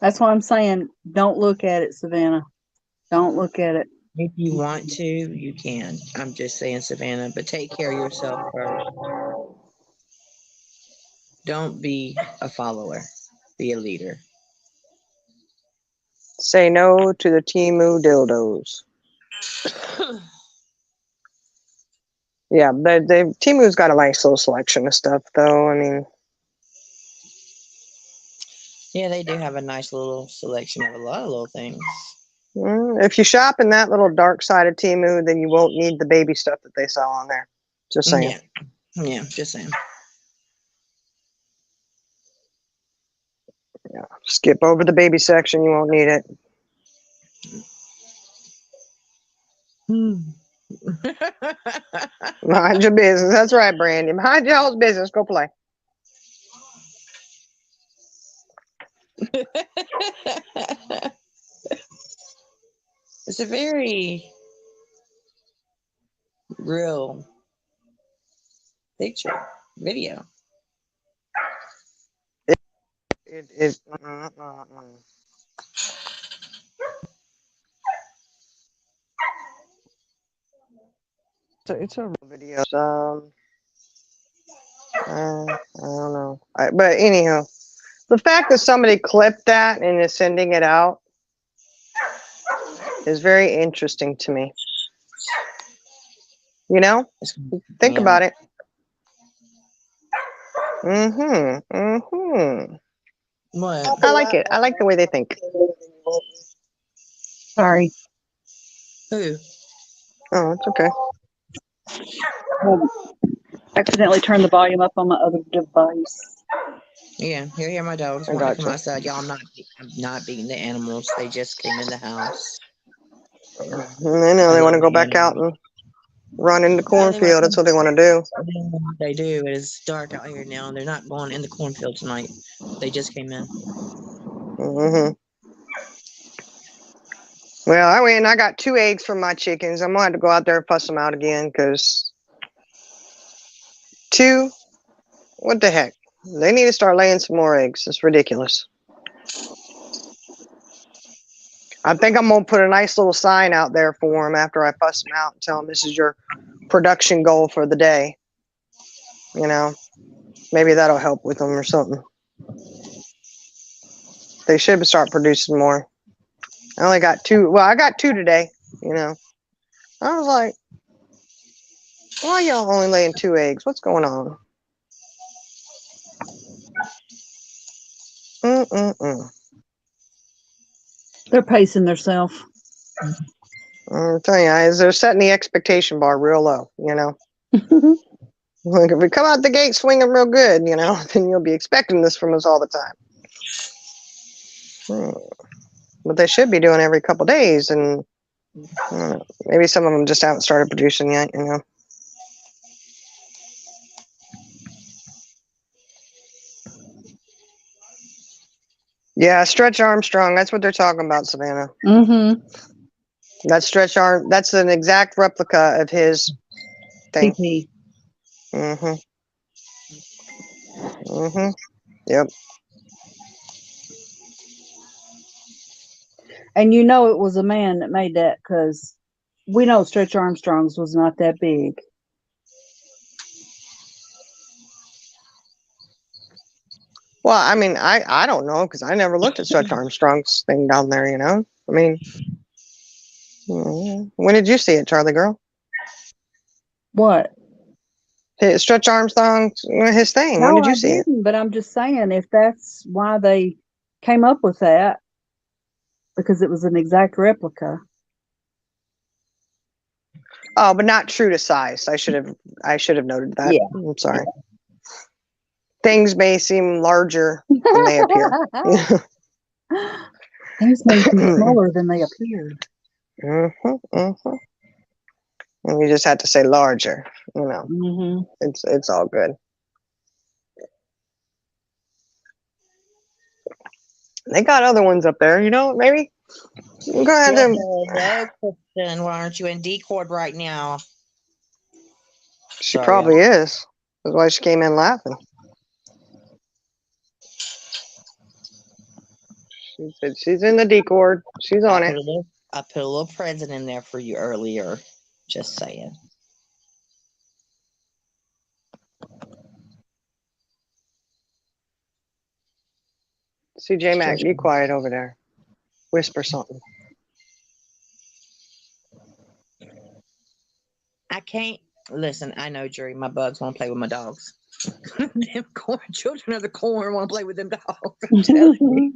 That's why I'm saying don't look at it, Savannah. Don't look at it. If you want to, you can. I'm just saying, Savannah, but take care of yourself first. Don't be a follower. Be a leader. Say no to the Timu dildos. Yeah, Timu's got a nice little selection of stuff, though. I mean, Yeah, they do have a nice little selection of a lot of little things. if you shop in that little dark side of Timu, then you won't need the baby stuff that they sell on there. Just saying. Yeah, just saying. Yeah, skip over the baby section. You won't need it. Mind your business. That's right, Brandy. Mind y'all's business. Go play. It's a very real picture, video. It is. It's a real video. I don't know. But anyhow, the fact that somebody clipped that and is sending it out is very interesting to me. You know, think about it. What? I like it. I like the way they think. Sorry. Who? Oh, it's okay. Accidentally turned the volume up on my other device. Yeah, here my dogs I want to come gotcha. outside. Y'all, I'm not beating the animals. They just came in the house. And I know they want to go back out and run in the cornfield. That's what they want to do. They do. It's dark out here now. They're not going in the cornfield tonight. They just came in. Hmm. Well, I went and I got 2 eggs from my chickens. I'm going to have to go out there and fuss them out again because 2, what the heck? They need to start laying some more eggs. It's ridiculous. I think I'm going to put a nice little sign out there for them after I fuss them out and tell them this is your production goal for the day. You know, maybe that'll help with them or something. They should start producing more. I only got 2. Well, I got 2 today, you know. I was like, why y'all only laying 2 eggs? What's going on? Mm-mm-mm. They're pacing themselves. I'm telling you, they're setting the expectation bar real low, you know. Like if we come out the gate swinging real good, you know, then you'll be expecting this from us all the time. But they should be doing every couple days, and maybe some of them just haven't started producing yet, you know. Yeah, Stretch Armstrong. That's what they're talking about, Savannah. Mm-hmm. That's Stretch Arm. That's an exact replica of his thing. PP. Mm-hmm. Mm-hmm. Yep. And you know it was a man that made that because we know Stretch Armstrong's was not that big. Well, I mean, I don't know because I never looked at Stretch Armstrong's thing down there, you know. I mean, when did you see it, Charlie girl? What? Stretch Armstrong, his thing. No, When did you I see it? didn't, but I'm just saying if that's why they came up with that, because it was an exact replica. Oh, but not true to size. I should have noted that. Yeah. I'm sorry. Things may seem larger than they appear. Things may be smaller than they appeared. And you just had to say larger, you know. Mm-hmm. It's all good. They got other ones up there, you know, maybe. Go ahead and No, Kristen, why aren't you in Decord right now? she probably is. That's why she came in laughing. She said she's in the Decord. She's on it. I put a little present in there for you earlier. Just saying. CJ Mac, be quiet over there. Whisper something. I can't listen. I know, Jerry. My bugs want to play with my dogs. Them corn children of the corn want to play with them dogs. I'm telling you.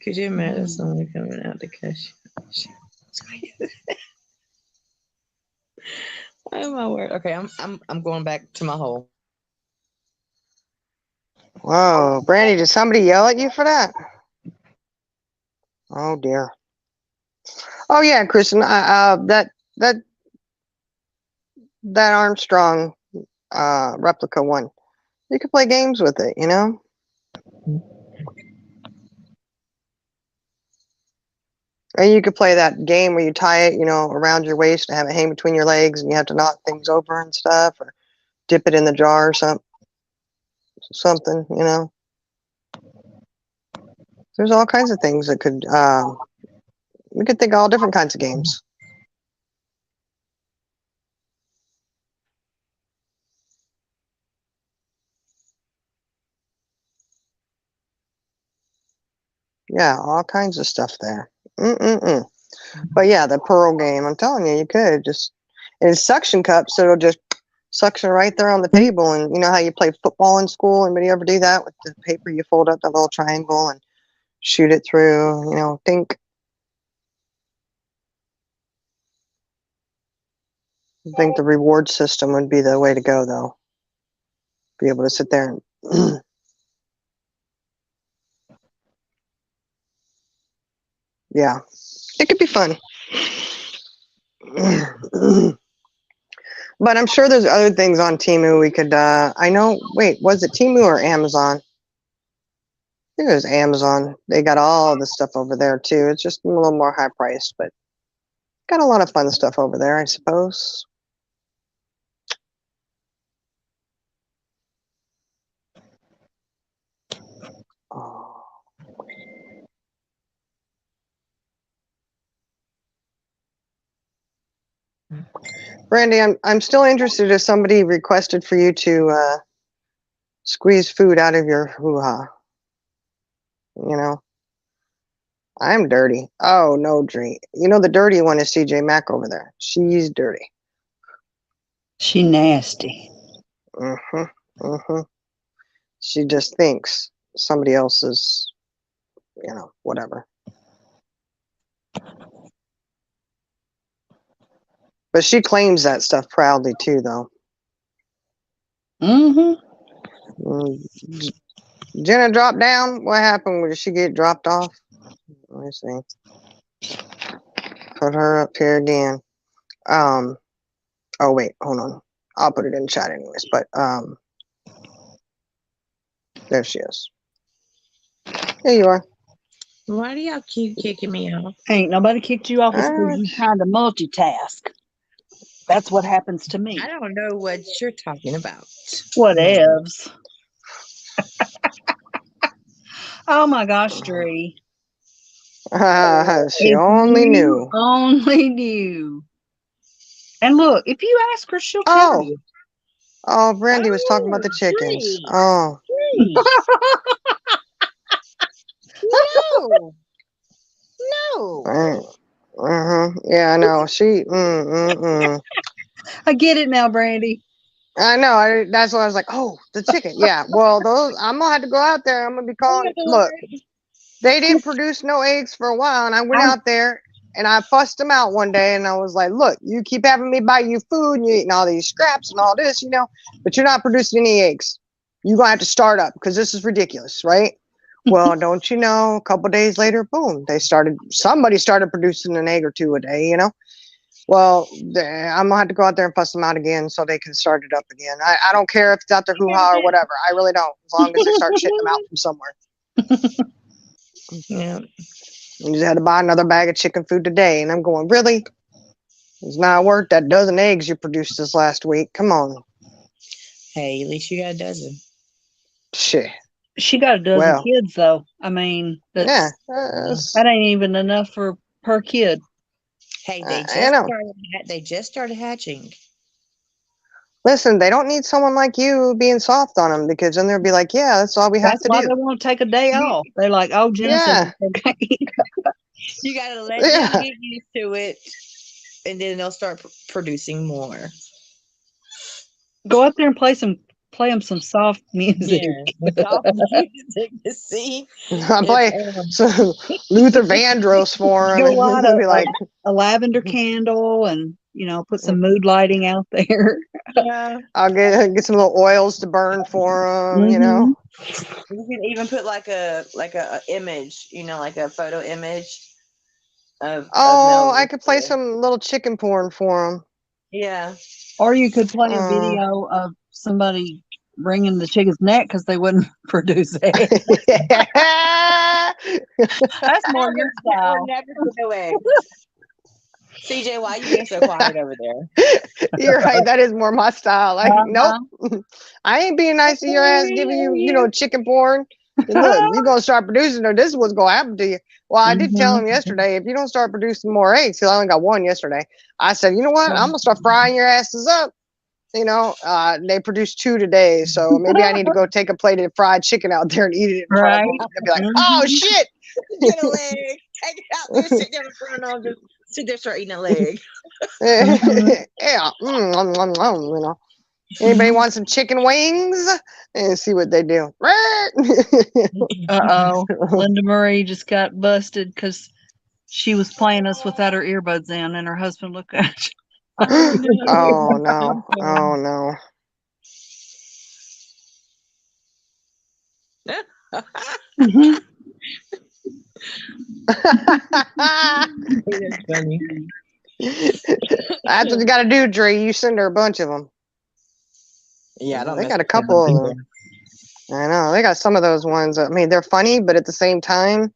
Could you imagine someone coming out to catch you? Oh my word. Okay, I'm going back to my hole. Whoa, Brandy, did somebody yell at you for that? Oh dear. Oh yeah, Kristen. That Armstrong replica one. You could play games with it, you know. And you could play that game where you tie it, you know, around your waist and have it hang between your legs, and you have to knock things over and stuff, or dip it in the jar or something, you know. There's all kinds of things that could. We could think of all different kinds of games. Yeah, all kinds of stuff there. But yeah, the pearl game. I'm telling you, you could just. And it's suction cup, so it'll just suction right there on the table. And you know how you play football in school? Anybody ever do that with the paper? You fold up the little triangle and shoot it through. You know, I think the reward system would be the way to go, though. Be able to sit there and yeah, it could be fun. But I'm sure there's other things on Temu we could, I know, wait, was it Temu or Amazon? I think it was Amazon. They got all the stuff over there too. It's just a little more high priced, but got a lot of fun stuff over there, I suppose. Oh. Brandy, I'm still interested if somebody requested for you to squeeze food out of your hoo-ha. You know, I'm dirty. Oh, no, Dree. You know, the dirty one is CJ Mack over there. She's dirty. She nasty. Mm-hmm. Mm-hmm. She just thinks somebody else is, you know, whatever. But she claims that stuff proudly too, though. Mm-hmm. Jenna dropped down. What happened? Did she get dropped off? Let me see. Put her up here again. Oh wait, hold on. I'll put it in chat anyways. But there she is. There you are. Why do y'all keep kicking me off? Ain't nobody kicked you off because you trying to multitask. That's what happens to me. I don't know what you're talking about. Whatevs. Oh my gosh, Dree. She If only you knew. Only knew. And look, if you ask her, she'll tell you. Oh, Brandy was talking about the chickens. Dree. Oh. No. No. Yeah, I know. She. I get it now, Brandy. I know. That's why I was like, oh, the chicken. Yeah. Well, those. I'm gonna have to go out there. I'm gonna be calling. Look, they didn't produce no eggs for a while, and I went out there and I fussed them out one day, and I was like, look, you keep having me buy you food, and you're eating all these scraps and all this, you know, but you're not producing any eggs. You're gonna have to start up because this is ridiculous, right? Well, don't you know? A couple days later, boom, somebody started producing an egg or two a day, you know. Well, I'm gonna have to go out there and fuss them out again so they can start it up again. I don't care if it's out their hoo-ha or whatever. I really don't, as long as they start shitting them out from somewhere. Yeah. You just had to buy another bag of chicken food today, and I'm going, really? It's not worth that dozen eggs you produced this last week. Come on. Hey, at least you got a dozen. Shit. She got a dozen kids, though. I mean, that ain't even enough for per kid. Hey, they just started hatching. Listen, they don't need someone like you being soft on them, because then they'll be like, yeah, that's all we have to do. That's why they want to take a day off. They're like, oh, Jenna said it's okay. You got to let them get used to it, and then they'll start producing more. Go out there and play them some soft music. Yeah, soft music to see. I play some Luther Vandross for them. Go Be like a lavender candle, and put some mood lighting out there. Yeah, I'll get some little oils to burn for them. You know, you can even put like a image, like a photo image of. I could play some little chicken porn for them. Yeah. Or you could play a video of somebody wringing the chicken's neck because they wouldn't produce eggs. That's more your style. Never no eggs. CJ, why are you being so quiet over there? You're right. That is more my style. Like, nope. I ain't being nice to your ass giving you, chicken porn. And look, you're going to start producing, or this is what's going to happen to you. Well, I did tell him yesterday, if you don't start producing more eggs, because I only got one yesterday, I said, you know what? I'm going to start frying your asses up. They produced 2 today, so maybe I need to go take a plate of fried chicken out there and eat it in front of them. They'll be like, oh, shit. Get a leg. Take it out there, sit down in front of them, just sit there, start eating a leg. Yeah. Anybody want some chicken wings? And see what they do. Uh-oh. Linda Marie just got busted because she was playing us without her earbuds in, and her husband looked at her. Oh no. Oh no. Mhm. That's funny. That's what you got to do, Dre. You send her a bunch of them. Yeah, I don't They mess got a with kids couple of either. them. I know. They got some of those ones. I mean, they're funny, but at the same time,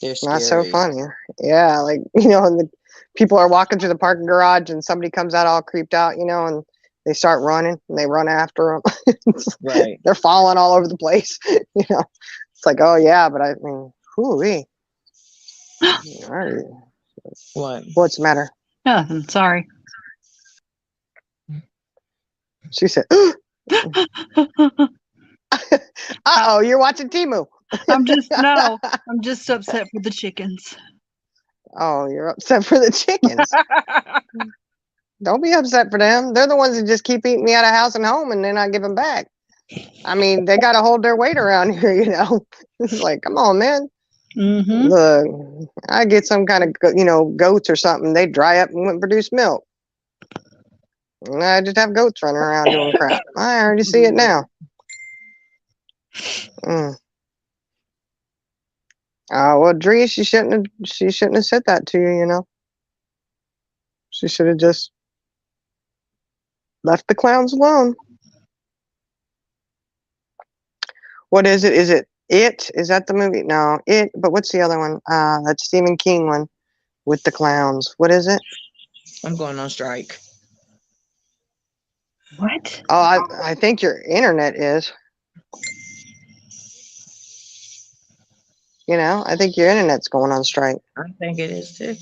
They're not so scary. funny. Yeah, like and the people are walking through the parking garage, and somebody comes out all creeped out, and they start running, and they run after them. Right. They're falling all over the place. It's like, oh yeah, but I mean, whoo-wee. All right. What? What's the matter? Yeah, I'm sorry. She said, "Uh-oh, you're watching Timu." I'm just upset for the chickens. Oh, you're upset for the chickens. Don't be upset for them. They're the ones that just keep eating me out of house and home, and then I give them back. I mean, they got to hold their weight around here, It's like, come on, man. Mm-hmm. Look, I get some kind of, goats or something. They dry up and wouldn't produce milk. And I just have goats running around doing crap. I already see it now. Well, Dree, she shouldn't have said that to you. She should have just left the clowns alone. What is it? Is it It? Is that the movie? No, It. But what's the other one? That Stephen King one with the clowns. What is it? I'm going on strike. What? Oh, I think your internet is. I think your internet's going on strike. I think it is too.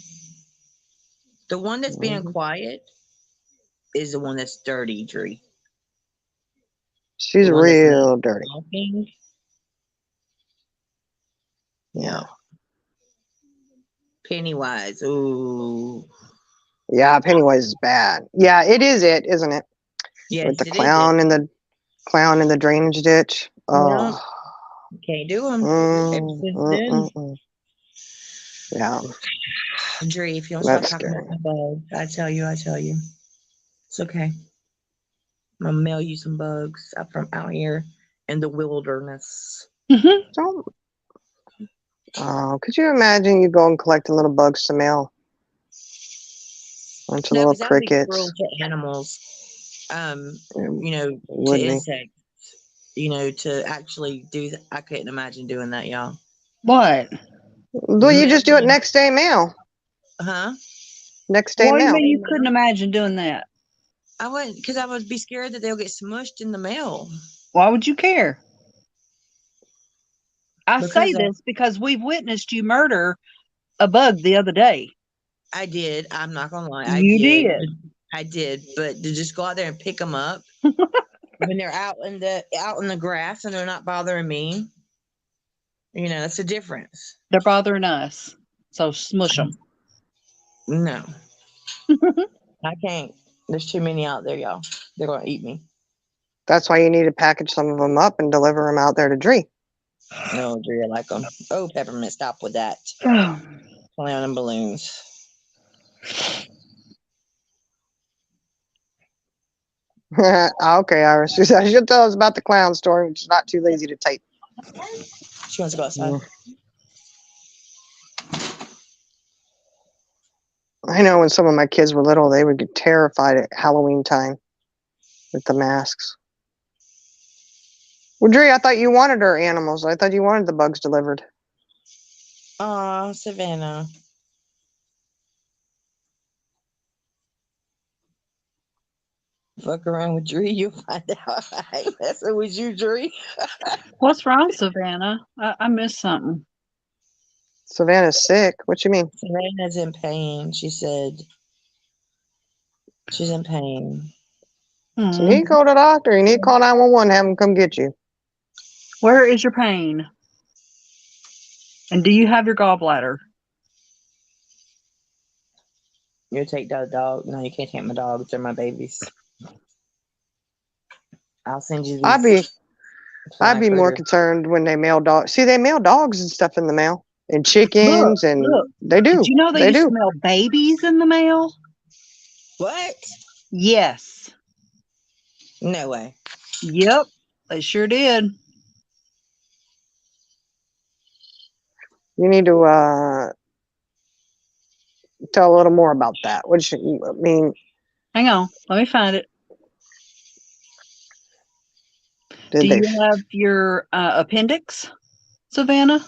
The one that's being quiet is the one that's dirty, Dree. She's The one that's real dirty. talking. Yeah. Pennywise. Ooh. Yeah, Pennywise is bad. Yeah, it is it, isn't it? Yes, With the it is clown it. and the clown in the drainage ditch. Oh. Can't do them. Yeah, Dree, if you don't stop that's talking scary. about my bugs, I tell you. It's okay. I'm gonna mail you some bugs up from out here in the wilderness. Mm-hmm. Don't. Oh, could you imagine you going collecting little bugs to mail? Bunch of No, little because that would be cruel crickets. to animals. To Would be. insects. To actually do that. I couldn't imagine doing that, y'all. What? Well, you just do it next day mail. Huh? Next day What do you mail. mean you couldn't imagine doing that? I wouldn't, because I would be scared that they'll get smushed in the mail. Why would you care? I say Because this because we've witnessed you murder a bug the other day. I did. I'm not gonna lie. I did, but to just go out there and pick them up when they're out in the grass and they're not bothering me, that's a difference. They're bothering us, so smush them. No, I can't. There's too many out there, y'all. They're gonna eat me. That's why you need to package some of them up and deliver them out there to Dree. No, Dree, I like them. Oh, Peppermint, stop with that. Clown and balloons. Okay, Iris. She'll tell us about the clown story, which is not too lazy to type. She wants to go outside. I know when some of my kids were little, they would get terrified at Halloween time with the masks. Well, Dree, I thought you wanted our animals. I thought you wanted the bugs delivered. Aw, Savannah. Fuck around with Dree, you'll find out I ain't messing with you, Dree. What's wrong, Savannah? I missed something. Savannah's sick. What you mean? Savannah's in pain. She said she's in pain. So you need to go to the doctor. You need to call 911 and have them come get you. Where is your pain? And do you have your gallbladder? You take that dog. No, you can't take my dogs. They're my babies. I'll send you these. I'd be flag more photos. concerned when they mail dogs. See, they mail dogs and stuff in the mail, and Look, chickens, and look. they do. Did you know they used to mail babies in the mail? What? Yes. No way. Yep. They sure did. You need to tell a little more about that. Which, I mean, Hang on. Let me find it. did Do they? you have your appendix, Savannah?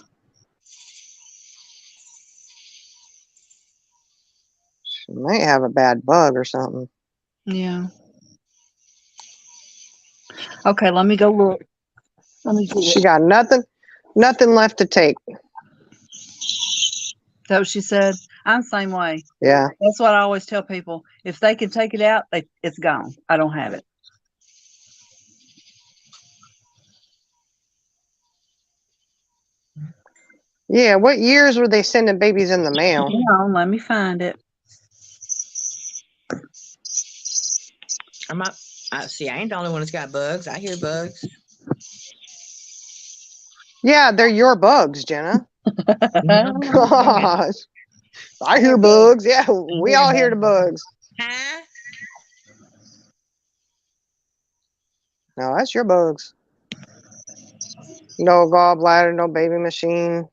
She might have a bad bug or something. Yeah. Okay, let me go look. Let me see. She got nothing left to take. Is that what she said? I'm the same way. Yeah. That's what I always tell people. If they can take it out, it's gone. I don't have it. Yeah. What years were they sending babies in the mail? Hang on, let me find it. I'm not. See, I ain't the only one that's got bugs. I hear bugs. Yeah, they're your bugs, Jenna. Mhm. Gosh. I hear bugs. Yeah, we all hear the bugs. Huh? No, that's your bugs. No gallbladder, no baby machine.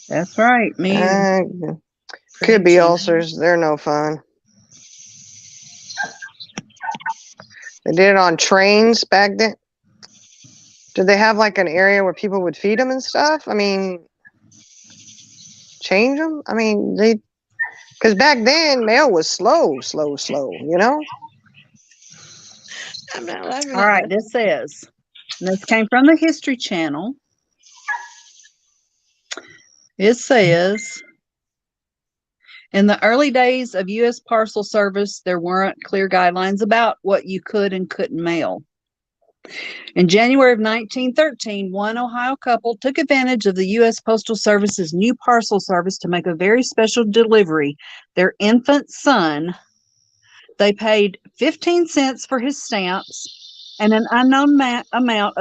That's right. Me. Could be Pregnancy. ulcers. They're no fun. They did it on trains back then. Did they have like an area where people would feed them and stuff? I mean, change them? I mean, because back then mail was slow, you know? I'm not laughing. All right, this says, and this came from the History Channel. It says, in the early days of U.S. Parcel Service, there weren't clear guidelines about what you could and couldn't mail. In January of 1913, one Ohio couple took advantage of the U.S. Postal Service's new parcel service to make a very special delivery. Their infant son, they paid 15 cents for his stamps and an unknown amount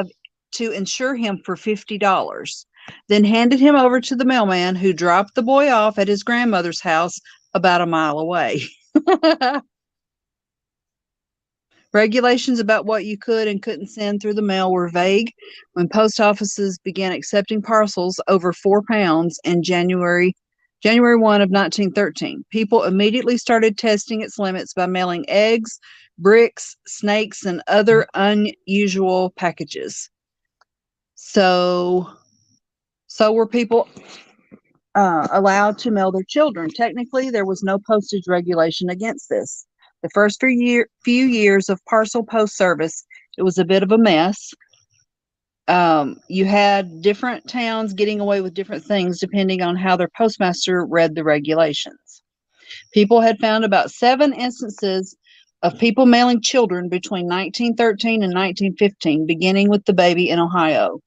to insure him for $50. Then handed him over to the mailman, who dropped the boy off at his grandmother's house about a mile away. Regulations about what you could and couldn't send through the mail were vague when post offices began accepting parcels over 4 pounds in January 1 of 1913. People immediately started testing its limits by mailing eggs, bricks, snakes, and other unusual packages. So were people allowed to mail their children. Technically, there was no postage regulation against this. The first few years of parcel post service, it was a bit of a mess. You had different towns getting away with different things depending on how their postmaster read the regulations. People had found about 7 instances of people mailing children between 1913 and 1915, beginning with the baby in Ohio.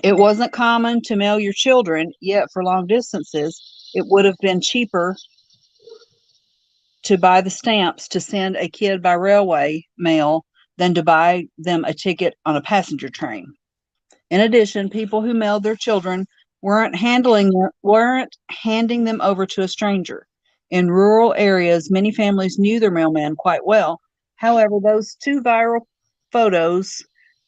It wasn't common to mail your children, yet for long distances, it would have been cheaper to buy the stamps to send a kid by railway mail than to buy them a ticket on a passenger train. In addition, people who mailed their children weren't handing them over to a stranger. In rural areas, many families knew their mailman quite well. However, those 2 viral photos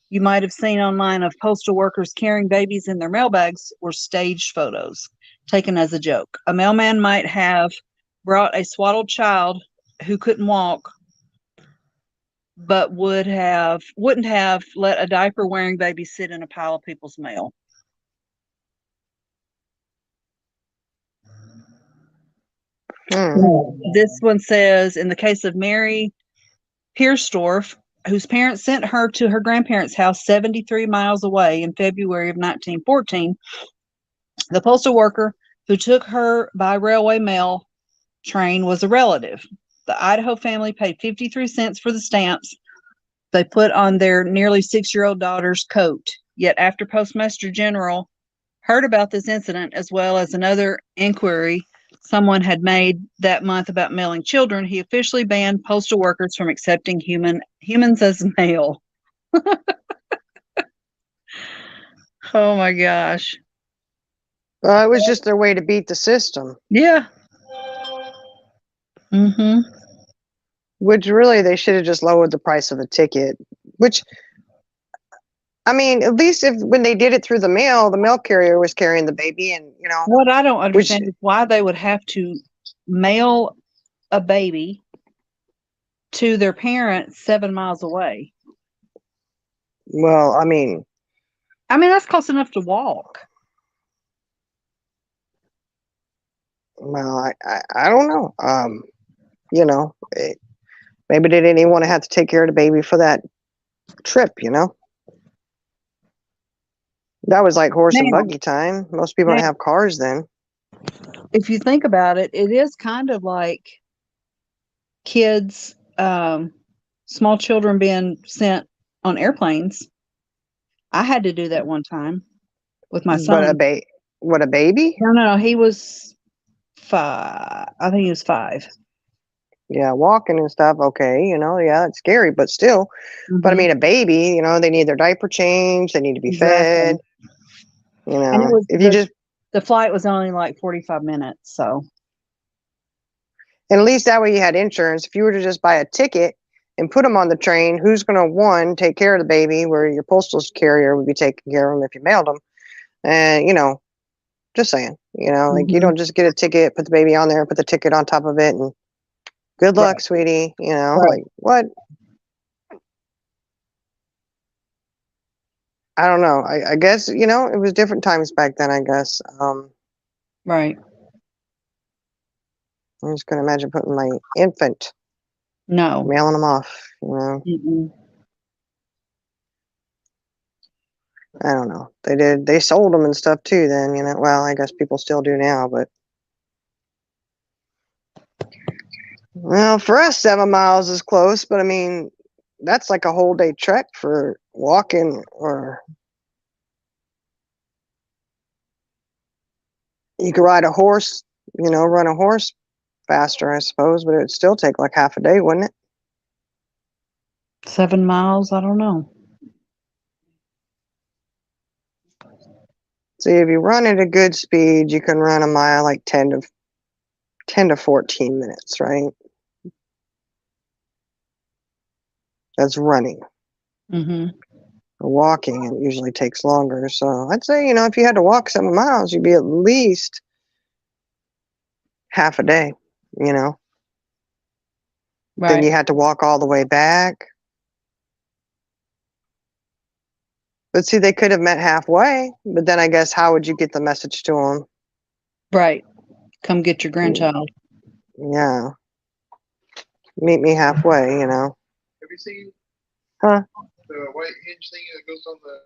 you might have seen online of postal workers carrying babies in their mailbags were staged photos taken as a joke. A mailman might have brought a swaddled child who couldn't walk, but wouldn't have let a diaper wearing baby sit in a pile of people's mail. This one says, in the case of Mary Pierstorff, whose parents sent her to her grandparents' house 73 miles away in February of 1914, the postal worker who took her by railway mail train was a relative. The Idaho family paid 53 cents for the stamps they put on their nearly 6-year-old daughter's coat. Yet after Postmaster General heard about this incident, as well as another inquiry someone had made that month about mailing children, he officially banned postal workers from accepting humans as mail. Oh my gosh. It was just their way to beat the system, Yeah. Mm-hmm. which really they should have just lowered the price of the ticket. Which, I mean, at least if when they did it through the mail carrier was carrying the baby, and What I don't which, understand is why they would have to mail a baby to their parents 7 miles away. well, I mean, I mean, that's close enough to walk. well, I don't know. Maybe they didn't even want to have to take care of the baby for that trip. That was like horse and Now, buggy time. Most people now, don't have cars then. if you think about it, it is kind of like kids, small children being sent on airplanes. I had to do that one time with my But son. what, a baby? No, he was 5. I think he was 5. Yeah, walking and stuff. Okay, yeah, it's scary, but still. But I Mhm. mean, a baby, they need their diaper changed. They need to be fed. Exactly. And it was If you just, the flight was only like 45 minutes. So, and at least that way you had insurance. If you were to just buy a ticket and put them on the train, who's going to, one, take care of the baby, where your postal carrier would be taking care of them if you mailed them? And, just saying, like you Mhm. don't just get a ticket, put the baby on there, put the ticket on top of it, and good luck, Right. sweetie. Right. Like what? I don't know. I guess, it was different times back then, I guess. Right. I'm just going to imagine putting my infant, No. mailing them off, Mm-mm. I don't know. They sold them and stuff too then, well, I guess people still do now, but well, for us, 7 miles is close, but I mean, that's like a whole day trek for walking, or you could ride a horse, run a horse faster, I suppose, but it would still take like half a day, wouldn't it? 7 miles. I don't know. See, if you run at a good speed, you can run a mile like 10 to 14 minutes, right? That's running. Mm-hmm. Walking, it usually takes longer. So I'd say, if you had to walk 7 miles, you'd be at least half a day, Then Right. you had to walk all the way back. But see, they could have met halfway, but then I guess how would you get the message to them? Right. Come get your grandchild. Yeah. Meet me halfway, Have you seen Huh? the white hinge thing that goes on the?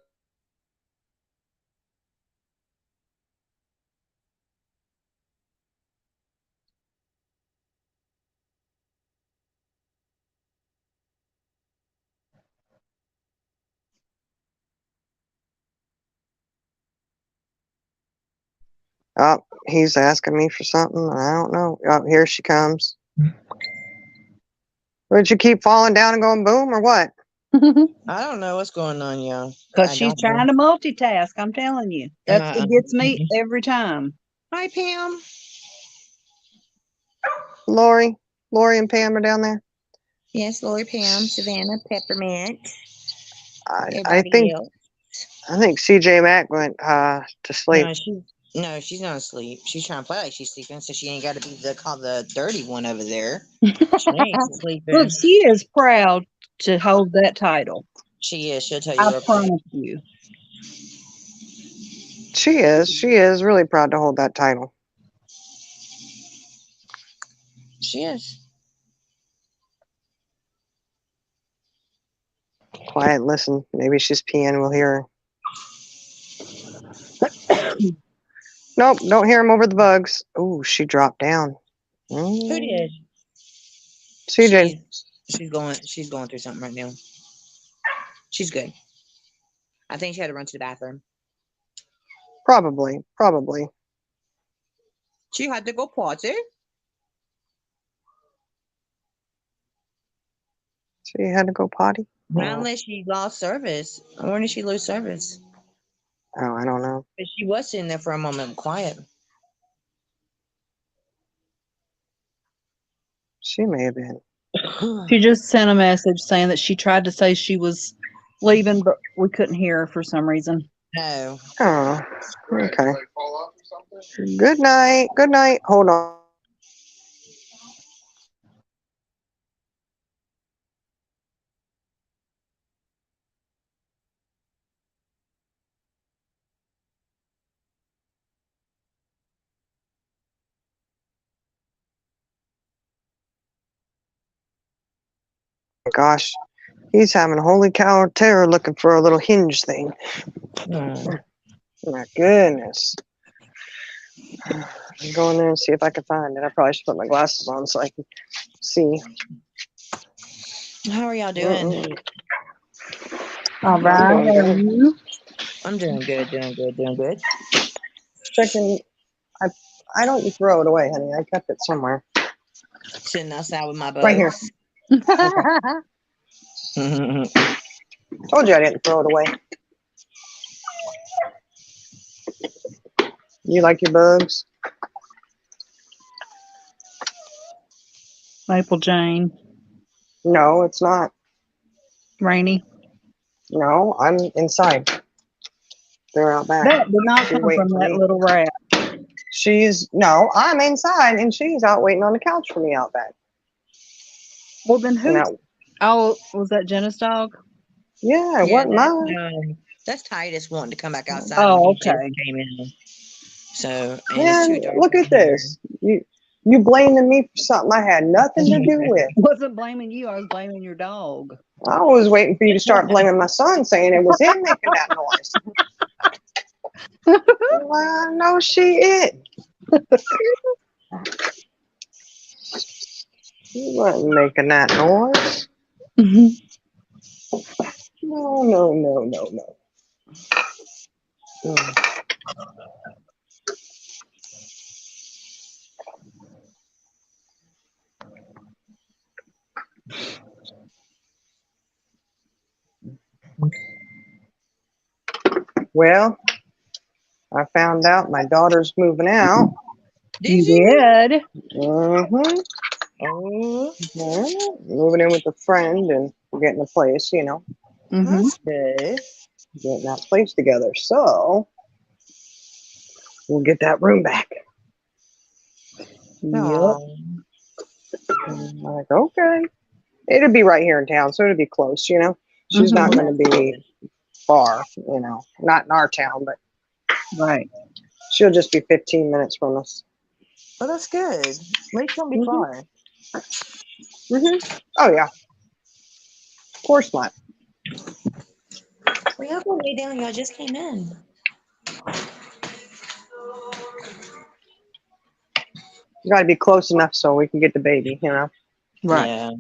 Oh, he's asking me for something. I don't know. Oh, here she comes. Would you keep falling down and going boom or what? I don't know what's going on, y'all. Because I she's don't know. trying to multitask. I'm telling you. That's what gets me every time. Hi, Pam. Lori and Pam are down there. Yes, Lori, Pam, Savannah, Peppermint, I everybody think else. CJ Mack went to sleep. No, she's not asleep. She's trying to play like she's sleeping, so she ain't got to be the dirty one over there. She ain't sleeping. Look, she is proud to hold that title. She is. She'll tell you I real quick. promise you. She is really proud to hold that title. She is. Quiet, listen. Maybe she's peeing. We'll hear her. Nope, don't hear him over the bugs. Oh, she dropped down. Who did? CJ. She's going through something right now. She's good. I think she had to run to the bathroom. Probably. She had to go potty. She had to go potty. Not unless she lost service. When did she lose service? Oh, I don't know. But she was sitting there for a moment quiet. She may have been. She just sent a message saying that she tried to say she was leaving, but we couldn't hear her for some reason. No. Oh, Right, okay. like fall off or something? Good night. Good night. Hold on. Gosh, he's having a holy cow terror looking for a little hinge thing. Mm. My goodness. I'm going there and see if I can find it. I probably should put my glasses on so I can see. How are y'all doing? Mm-mm. All I'm right. doing How are good. you? I'm doing good, doing good, doing good. Checking. I don't throw it away, honey. I kept it somewhere. Sitting outside with my bugs. Right here. Told you I didn't throw it away. You like your bugs? Maple Jane. No, it's not. Rainy. No, I'm inside. They're out back. That did not She's come waiting from for that me. little rat. No, I'm inside and she's out waiting on the couch for me out back. Well, then And who? that, Oh, was that Jenna's dog? yeah, it Yeah, wasn't mine. that's Titus wanting to come back outside Oh, when he just okay. came in. So, and Yeah, it's too dark. look out at here. this. You blaming me for something I had nothing to do with. Wasn't blaming you. I was blaming your dog. I was waiting for you to start blaming my son, saying it was him making that noise. Well, no, she it. He wasn't making that noise. No, no, no, no, no. Mm. Well, I found out my daughter's moving out. Did You you? did. Mm-hmm. Oh, Yeah, moving in with a friend and getting a place, Mm-hmm. that's good. getting that place together. So we'll get that room back. Yep. Aw. I'm like, okay. It'll be right here in town, so it'll be close, She's not Mhm. going to be far, not in our town, but Right. she'll just be 15 minutes from us. Well, that's good. At least don't be Mhm. far. Oh, yeah. Of course not. Well, y'all go lay down. Y'all just came in. You got to be close enough so we can get the baby, Right. Yeah.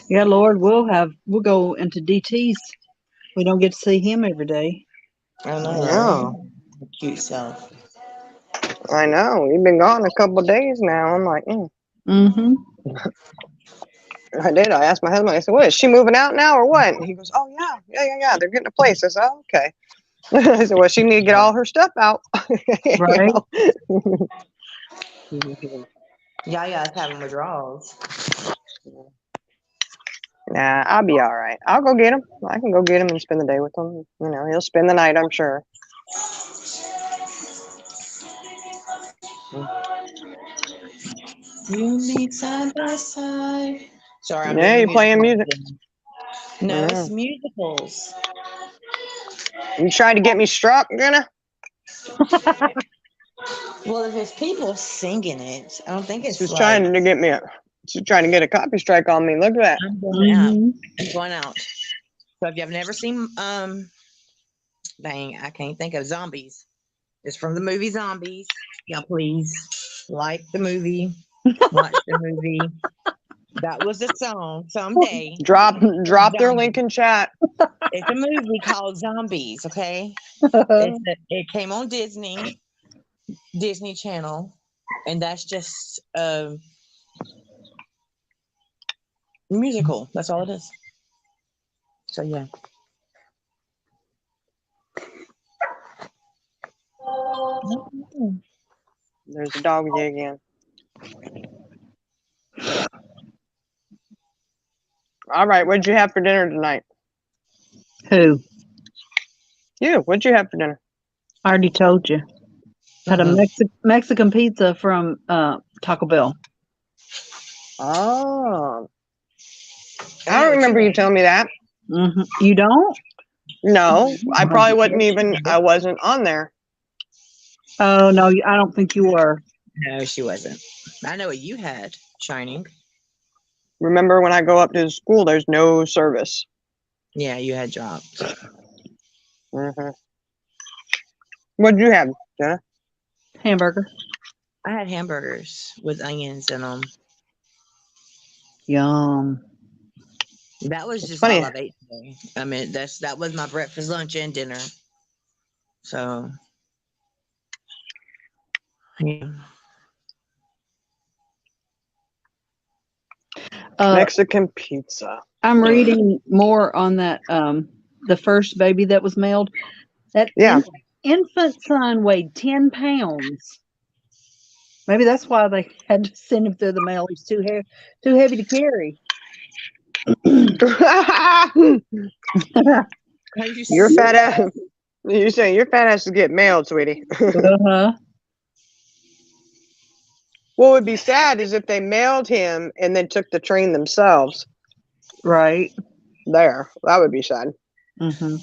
Yeah, Lord, we'll go into DT's. We don't get to see him every day. I know, I right? know. Cute self. I know. You've been gone a couple of days now. I'm like, Mm-hmm. I did. I asked my husband, I said, what, is she moving out now or what? And he goes, oh, yeah. They're getting a place. I said, oh, okay. I said, well, she need to get all her stuff out. Right. Yaya's having withdrawals. Nah, I'll be all right. I'll go get him. I can go get him and spend the day with him. He'll spend the night, I'm sure. You meet side by side. Sorry, I'm Yeah, doing you playing music. No, Yeah. it's musicals. You trying to get me struck, Jenna? Well, if it's people singing it, I don't think it's She's like trying to get me she's trying to get a copy strike on me. Look at that. I'm going out. Mm-hmm. I'm going out. So if you've never seen dang, I can't think of Zombies. It's from the movie Zombies. Y'all please like the movie. Watch the movie. That was the song someday. Drop their Zombies. link in chat. It's a movie called Zombies, okay? It came on Disney Channel, and that's just Musical. That's all it is. So yeah. There's the doggy again. All right, what'd you have for dinner tonight? Who? You, what'd you have for dinner? I already told you. Had a Mexican pizza from Taco Bell. Oh, I don't remember you telling me that. You don't? No, I probably wasn't even, I wasn't on there. Oh no, I don't think you were. No, she wasn't. I know what you had, Shining. Remember when I go up to the school, there's no service. Yeah, you had dropped. Mm-hmm. What'd you have, Jenna? Hamburger. I had hamburgers with onions in them. Yum. That was just funny. all I've ate today. I mean, that was my breakfast, lunch, and dinner. So, yeah. Mexican pizza. I'm reading more on that. The first baby that was mailed. That Yeah. infant son weighed 10 pounds. Maybe that's why they had to send him through the mail. He's too heavy to carry. Your fat ass. You say your fat ass to get mailed, sweetie. Uh-huh. What would be sad is if they mailed him and then took the train themselves. Right. There, that would be sad. Mm-hmm.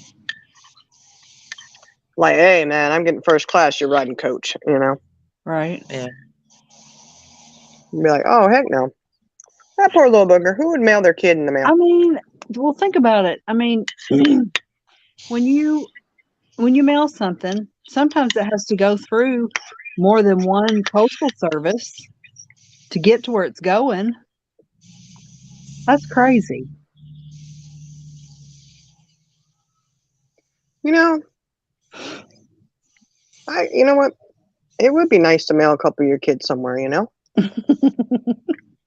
Like, hey, man, I'm getting first class. You're riding coach. You know. Right. Yeah. You'd be like, oh heck no. That poor little booger. Who would mail their kid in the mail? I mean, well, think about it. I mean, when you mail something, sometimes it has to go through more than one postal service to get to where it's going. That's crazy. You know, you know what? It would be nice to mail a couple of your kids somewhere, you know?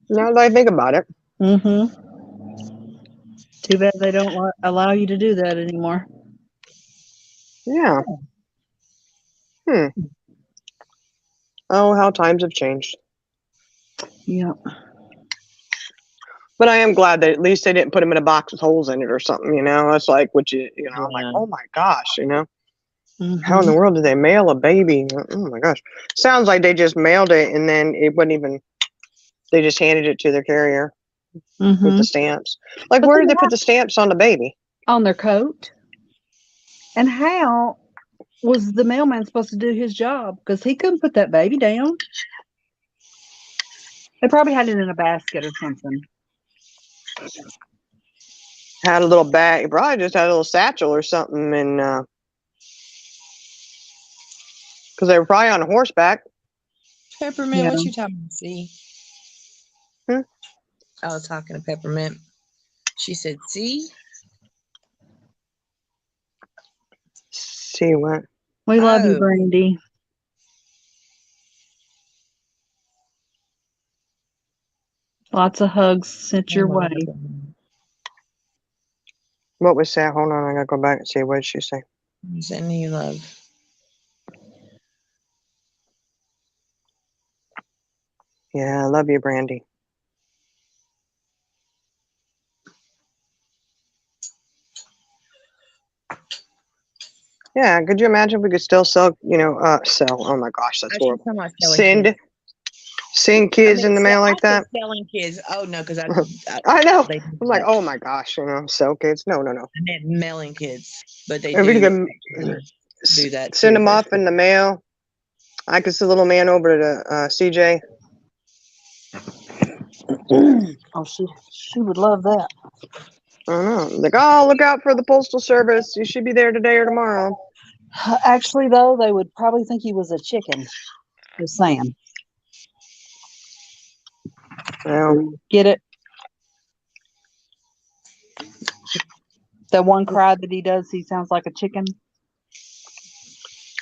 Now that I think about it. Mm-hmm. Too bad they don't allow you to do that anymore. Yeah. Oh, how times have changed. Yeah. But I am glad that at least they didn't put them in a box with holes in it or something, you know? It's like, I'm like, oh my gosh, you know? How in the world did they mail a baby? Oh my gosh. Sounds like they just mailed it and then it wasn't even, they just handed it to their carrier with the stamps. Like, But where then did they put the stamps on the baby? on their coat? And how was the mailman supposed to do his job? Because he couldn't put that baby down. They probably had it in a basket or something. Had a little bag, probably just had a little satchel or something, and because they were probably on horseback. Peppermint, Yeah. what you talking about? See? Hmm? I was talking to Peppermint. She said, see? See what? We love you, Oh. Brandy. Lots of hugs sent your way. What was that? Hold on, I gotta go back and see what did she say. I'm sending you love. Yeah, I love you, Brandy. Yeah, could you imagine if we could still sell, sell? Oh my gosh, that's horrible. Send kids in the mail like that. Selling kids. Oh no, because I know. I'm like, oh my gosh, sell kids. No. I meant mailing kids, but they If we do can do that. send too, them but- off in the mail. I could send the little man over to CJ. Oh, she would love that. I don't know. Like, oh, look out for the postal service. You should be there today or tomorrow. Actually, though, they would probably think he was a chicken. Just saying. Well, Get it? That one cry that he does, he sounds like a chicken.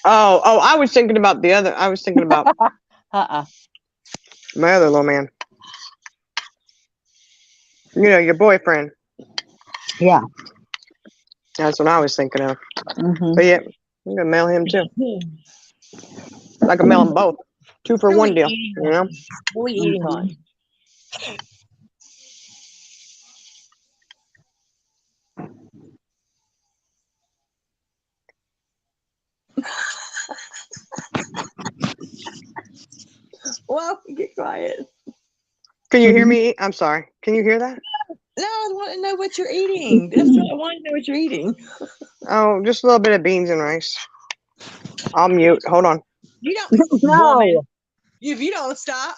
oh, I was thinking about the other. I was thinking about my other little man. You know, your boyfriend. Yeah. That's what I was thinking of. Hmm. But yeah, I'm gonna mail him too. I can mail them both. 2 for What are we 1 deal. eating You know. on? What are we eating on? Well, get quiet. Can you hear me? I'm sorry. Can you hear that? No, I want to know what you're eating. That's what I want to know what you're eating. Oh, just a little bit of beans and rice. I'll mute. Hold on. You don't, woman. No. If you don't stop,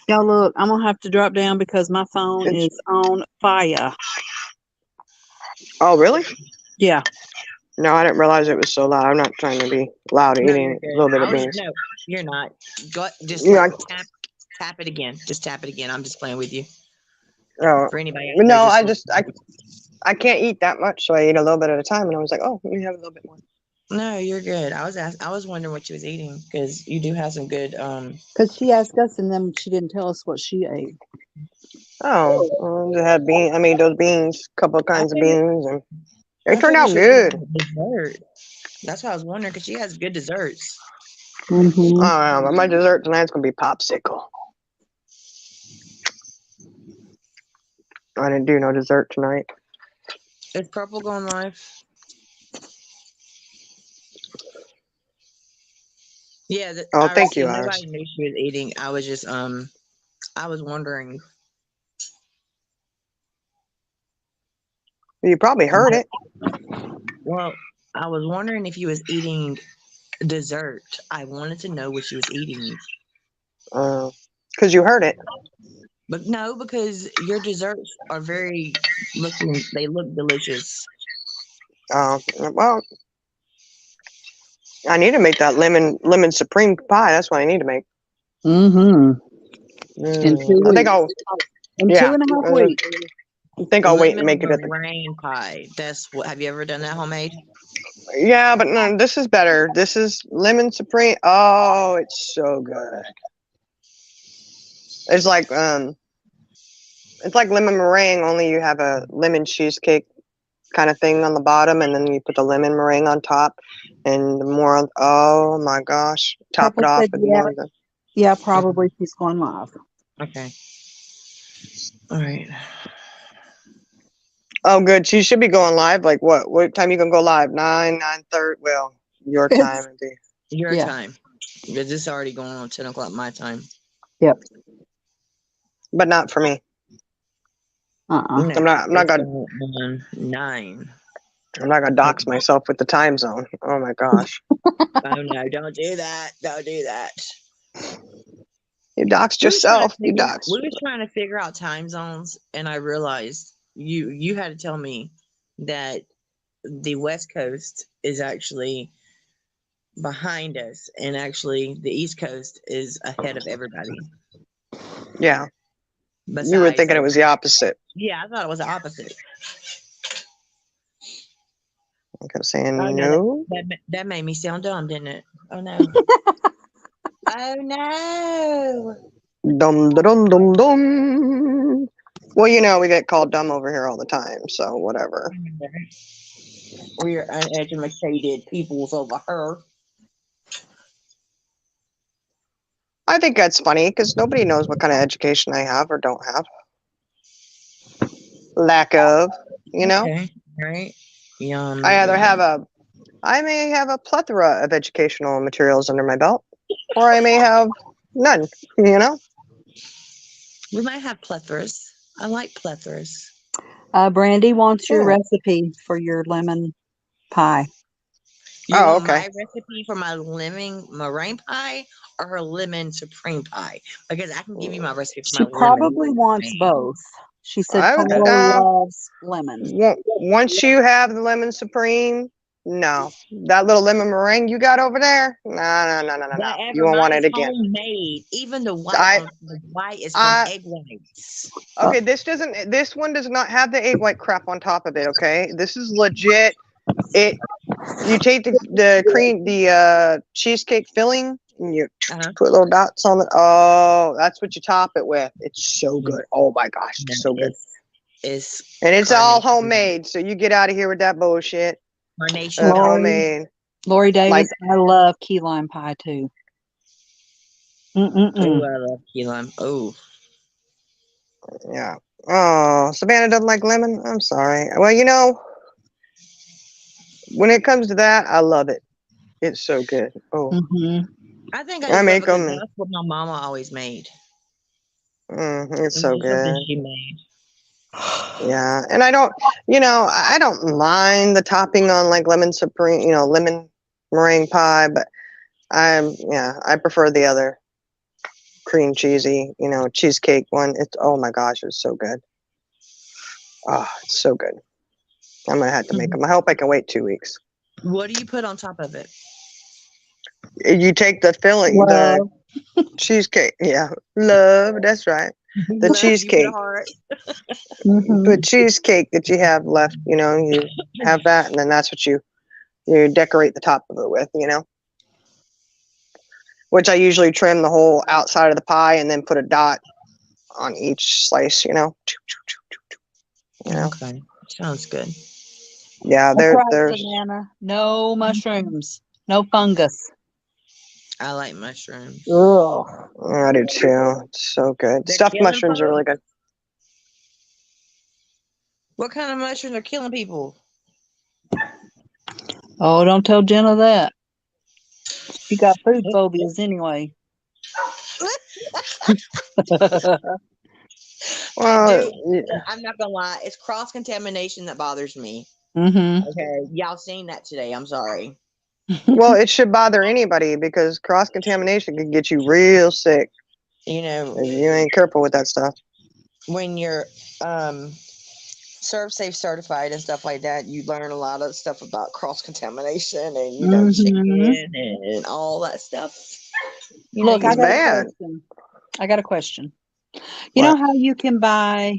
Y'all look, I'm gonna have to drop down because my phone It's- is on fire. Oh, really? Yeah. No, I didn't realize it was so loud. I'm not trying to be loud no, eating you're a good. little bit I of was beans. no, you're not. Go, just You know, like tap it again. Just tap it again. I'm just playing with you. oh, For anybody out there, no, just I can't eat that much, so I eat a little bit at a time. And I was like, oh, let me have a little bit more. no, you're good. I was wondering what you was eating because you do have some good Because she asked us and then she didn't tell us what she ate. Oh, well, they had beans. I mean, those beans, couple of kinds of figured- beans, and they I turned figured out she was good. gonna have dessert. That's why I was wondering because she has good desserts. Mm-hmm. But my dessert tonight's gonna be popsicle. I didn't do no dessert tonight. Is Purple going live? Yeah. Oh, thank you, Nobody Iris. knew she was eating. I was just I was wondering. You probably heard it. Well, I was wondering if you was eating dessert. I wanted to know what she was eating. Because you heard it. But no, because your desserts are they look delicious. Well, I need to make that lemon supreme pie. That's what I need to make. Mm-hmm. In 2 I think weeks. I'll. In Yeah. 2.5 weeks. I think I'll wait and Lemon make it at the. meringue pie. That's what. Have you ever done that homemade? Yeah, but no, this is better. This is lemon supreme. Oh, it's so good. It's like lemon meringue, only you have a lemon cheesecake kind of thing on the bottom, and then you put the lemon meringue on top, and the more. Oh my gosh! Top it Purple off said, with yeah, more of the. yeah, probably she's going live. Okay. All right. Oh, good. She should be going live. Like what? What time you gonna go live? 9:30. Well, your time would be. Your Yeah. time. Because this is already going on 10 o'clock my time. Yep. But not for me. Uh-uh. No, I'm not gonna. it's on 9. I'm not gonna dox myself with the time zone. Oh my gosh! Oh no, don't do that. Don't do that. You doxed We was trying to yourself. You figure- doxed. We was trying to figure out time zones, and I realized you had to tell me that the West Coast is actually behind us, and actually the East Coast is ahead of everybody. Yeah. Besides, You were thinking it was the opposite. Yeah, I thought it was the opposite. I kept saying Oh, no. That made me sound dumb, didn't it? Oh no. Oh no. Dum dum dum dum. Well, you know we get called dumb over here all the time, so whatever. We're uneducated peoples over her. I think that's funny because nobody knows what kind of education I have or don't have. Lack of, you know. Okay. Right. Yum. I may have a plethora of educational materials under my belt, or I may have none. You know. We might have plethoras. I like plethoras. Brandy wants your Yeah. recipe for your lemon pie. You Oh, want okay. my recipe for my lemon meringue pie or her lemon supreme pie? Because I can give you my recipe for She my probably lemon wants meringue. both. She said I would, Carla loves lemon. Once you have the lemon supreme, no, that little lemon meringue you got over there, no. Whatever, You won't want mine it is again. homemade. Even the I- white is from I- egg whites. Okay, this one does not have the egg white crap on top of it. Okay, this is legit. You take the cream, the cheesecake filling, And you Uh-huh. put little dots on it. Oh, that's what you top it with. It's so good. Oh my gosh, No, it's so good. It's And it's all carnation. homemade. So you get out of here with that bullshit. Carnation. That's Lord. homemade. Lori Davis, Like- I love key lime pie too. Oh, Mm-mm-mm. I love key lime. Oh, Yeah. Oh, Savannah doesn't like lemon. I'm sorry. Well, when it comes to that, I love it. It's so good. Oh, Hmm. I think I I just love make it 'cause 'em. that's what my mama always made. It's It so was something good. she made. Yeah, and I don't mind the topping on like lemon supreme, lemon meringue pie, but I prefer the other cream cheesy, cheesecake one. Oh my gosh, it's so good. Oh, it's so good. I'm gonna have to make them. I hope I can wait 2 weeks. What do you put on top of it? You take the filling, the Love. cheesecake. Yeah, love. That's right. The Love, you put a cheesecake. heart. Mhm. The cheesecake that you have left, you have that, and then that's what you decorate the top of it with, which I usually trim the whole outside of the pie and then put a dot on each slice, Okay, sounds good. Yeah, That's right, there's Savannah. No mushrooms. No fungus. I like mushrooms. Ugh. I do too. It's so good. They're Stuffed killing mushrooms are really good. What kind of mushrooms are killing people? Oh, don't tell Jenna that. She got food phobias anyway. Well, Dude, I'm not gonna lie, it's cross contamination that bothers me. Mm-hmm. Okay, y'all seen that today? I'm sorry. well, it should bother anybody because cross contamination can get you real sick You know, if you ain't careful with that stuff. when you're serve safe certified and stuff like that, you learn a lot of stuff about cross contamination and Mhm. chicken and all that stuff. Look, It's I got bad. a question. I got a question. What? You know how you can buy